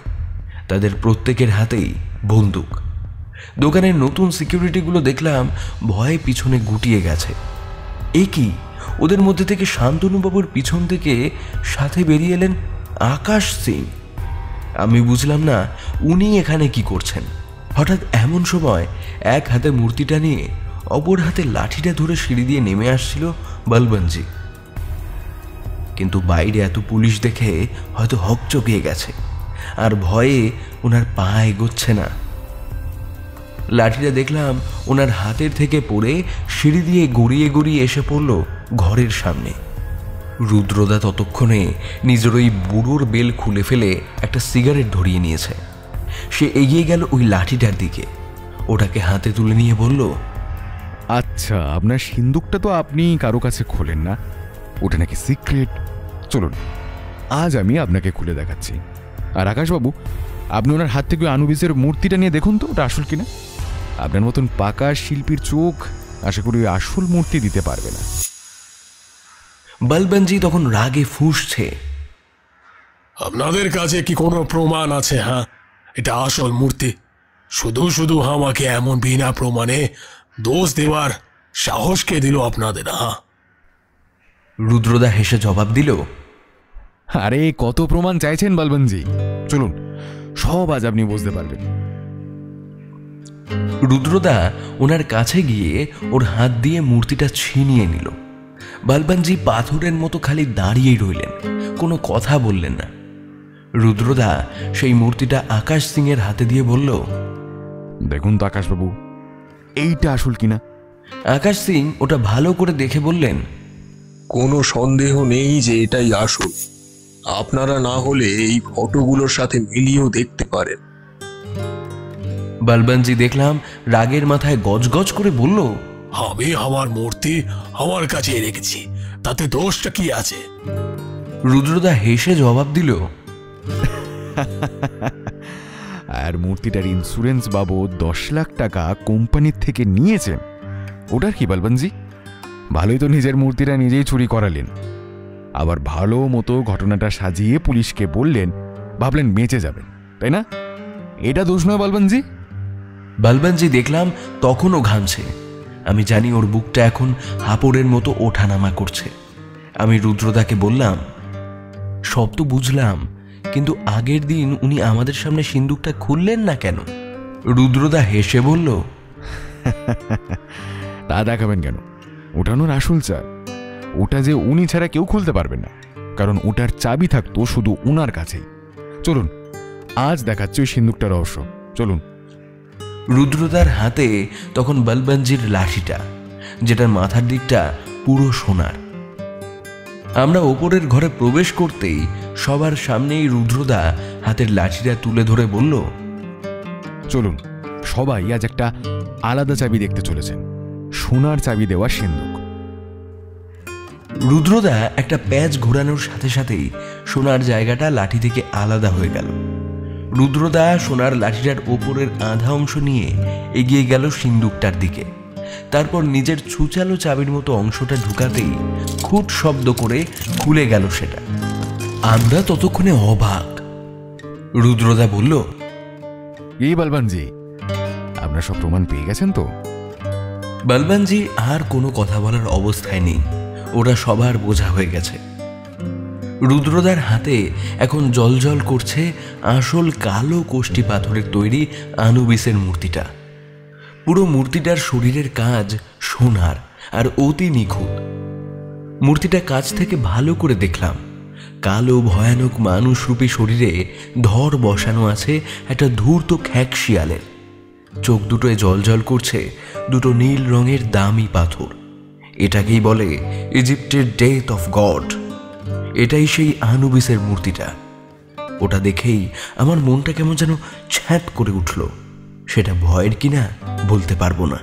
তাদের প্রত্যেকের হাতেই বন্দুক। দোকানের নতুন সিকিউরিটিগুলো দেখলাম ভয়ে পিছনে গুটিয়ে গেছে। এ কি, ওদের মধ্যে থেকে শান্তনুবাবুর পিছন থেকে সাথে বেরিয়ে এলেন আকাশ সিং। আমি বুঝলাম না উনি এখানে কি করছেন। হঠাৎ এমন সময় এক হাতে মূর্তিটা নিয়ে অপর হাতে লাঠিটা ধরে সিঁড়ি দিয়ে নেমে আসছিল বলবন্তজি। কিন্তু বাইরে এত পুলিশ দেখে হয়তো হকচকিয়ে গেছে, আর ভয়ে ওনার পা এগোচ্ছে না। লাঠিটা দেখলাম ওনার হাতের থেকে পড়ে সিঁড়ি দিয়ে গড়িয়ে গড়িয়ে এসে পড়ল ঘরের সামনে। রুদ্রদা ততক্ষণে নিজের ওই বুড়োর বেল খুলে ফেলে একটা সিগারেট ধরিয়ে নিয়েছে। সে এগিয়ে গেল ওই লাঠিটার দিকে, ওটাকে হাতে তুলে নিয়ে বলল, আচ্ছা, আপনার সিন্দুকটা তো আপনি কারো কাছে খোলেন না, ওটা নাকি সিক্রেট। চলুন, আজ আমি আপনাকে খুলে দেখাচ্ছি। আর আকাশবাবু, আপনি ওনার হাত থেকে আনুবিসের মূর্তিটা নিয়ে দেখুন তো ওটা আসল কিনা। আপনার মতন পাকা শিল্পীর চোখ আশা করি ওই আসল মূর্তি দিতে পারবে না। বলবন্তজি তখন রাগে ফুঁসছে। আপনাদের কাছে কি কোনো প্রমাণ আছে? হ্যাঁ, এটা আসল মূর্তি। শুধু শুধু আমাকে এমন বিনা প্রমাণে দোষ দেওয়ার সাহস কে দিল আপনাদের? হ্যাঁ, রুদ্রদা হেসে জবাব দিল, আরে কত প্রমাণ চাইছেন বলবন্তজি? চলুন, সব আজ আপনি বুঝতে পারবেন। রুদ্রদা ওনার কাছে গিয়ে ওর হাত দিয়ে মূর্তিটা ছিনিয়ে নিল। বলবন্তজি পাথরের মতো খালি দাঁড়িয়েই রইলেন, কোনো কথা বললেন না। রুদ্রদা সেই মূর্তিটা আকাশ সিং এর হাতে দিয়ে বলল, দেখুন তো আকাশবাবু, এইটা আসল কিনা। আকাশ সিং ওটা ভালো করে দেখে বললেন, কোনো সন্দেহ নেই যে এটাই আসল। আপনারা না হলে এই ফটোগুলোর সাথে মিলিয়েও দেখতে পারেন। বলবন্তজি দেখলাম রাগের মাথায় গজগজ করে বলল, আমি আমার মূর্তি আমার কাছে রেখেছি, তাতে দোষটা কি আছে? রুদ্রদা হেসে জবাব দিল, আর মূর্তিটার ইন্স্যুরেন্স বাবদ 10 লাখ টাকা কোম্পানির থেকে নিয়েছেন। ওটার কি বলবন্তজি? ভালোই তো নিজের মূর্তিটা নিজেই চুরি করালেন, আবার ভালো মতো ঘটনাটা সাজিয়ে পুলিশকে বললেন, ভাবলেন বেঁচে যাবেন, তাই না? এটা দোষ নয় বলবন্তজি? বলবন্তজি দেখলাম তখনও ঘামছে। আমি জানি ওর বুকটা এখন হাঁপড়ের মতো ওঠানামা করছে। আমি রুদ্রদাকে বললাম, সব তো বুঝলাম, কিন্তু আগের দিন উনি আমাদের সামনে সিন্দুকটা খুললেন না কেন? রুদ্রদা হেসে বলল, তা দেখাবেন কেন? ওটানোর আসল চাল, ওটা যে উনি ছাড়া কেউ খুলতে পারবেন না, কারণ ওটার চাবি থাকতো শুধু উনার কাছেই। চলুন, আজ দেখাচ্ছি ওই সিন্দুকটা রহস্য। চলুন। রুদ্রদার হাতে তখন বলবন্তজির লাঠিটা, যেটার মাথার দিকটা পুরো সোনার। আমরা ওপরের ঘরে প্রবেশ করতেই সবার সামনেই রুদ্রদা হাতের লাঠিটা তুলে ধরে বলল, চলুন, সবাই আজ একটা আলাদা চাবি দেখতে চলেছেন, সোনার চাবি দেওয়া সিন্দুক। রুদ্রদা একটা প্যাচ ঘোরানোর সাথে সাথেই সোনার জায়গাটা লাঠি থেকে আলাদা হয়ে গেল। রুদ্রদা সোনার লাঠিটার ওপরের আধা অংশ নিয়ে এগিয়ে গেল সিন্দুকটার দিকে। তারপর নিজের ছুচালো চাবির মতো অংশটা ঢুকাতেই খুট শব্দ করে খুলে গেল সেটা। আমরা ততক্ষণে অবাক। রুদ্রদা বলল, এই বলবানজি, আপনার সব প্রমাণ পেয়ে গেছেন তো? বলবানজি আর কোনো কথা বলার অবস্থায় নেই, ওরা সবার বোঝা হয়ে গেছে। রুদ্রদার হাতে এখন জলজল করছে আসল কালো কোষ্টি পাথরের তৈরি আনুবিসের মূর্তিটা। পুরো মূর্তিটার শরীরের কাজ সোনার আর অতি নিখুঁত। মূর্তিটা কাছ থেকে ভালো করে দেখলাম, কালো ভয়ানক মানুষরূপী শরীরে ধর বসানো আছে একটা ধূর্ত খ্যাক শিয়ালের। চোখ দুটোয় জলজল করছে দুটো নীল রঙের দামি পাথর। এটাকেই বলে ইজিপ্টের ডেথ অফ গড। এটাই সেই আনুবিসের মূর্তিটা। ওটা দেখেই আমার মনটা কেমন যেন ছ্যাঁত করে উঠল। সেটা ভয়ের কিনা বলতে পারবো না।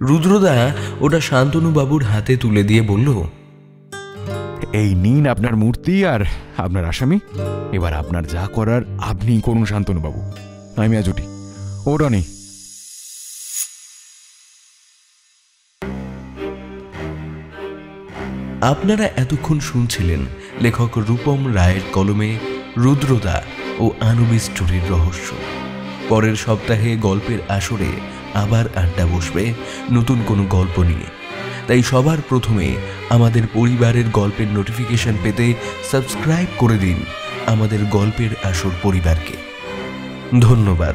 রুদ্রদা ওটা শান্তনু বাবুর হাতে তুলে দিয়ে বলল, এই নিন আপনার মূর্তি আর আপনার আসামি। এবার আপনার যা করার আপনি করুন শান্তনু বাবু। আমি আজ উঠি। ওটা নেই। আপনারা এতক্ষণ শুনছিলেন লেখক রূপম রায়ের কলমে রুদ্রদা ও আনুবিস চুরির রহস্য। পরের সপ্তাহে গল্পের আসরে আবার আড্ডা বসবে নতুন কোনো গল্প নিয়ে। তাই সবার প্রথমে আমাদের পরিবারের গল্পের নোটিফিকেশন পেতে সাবস্ক্রাইব করে দিন আমাদের গল্পের আসর পরিবারকে। ধন্যবাদ।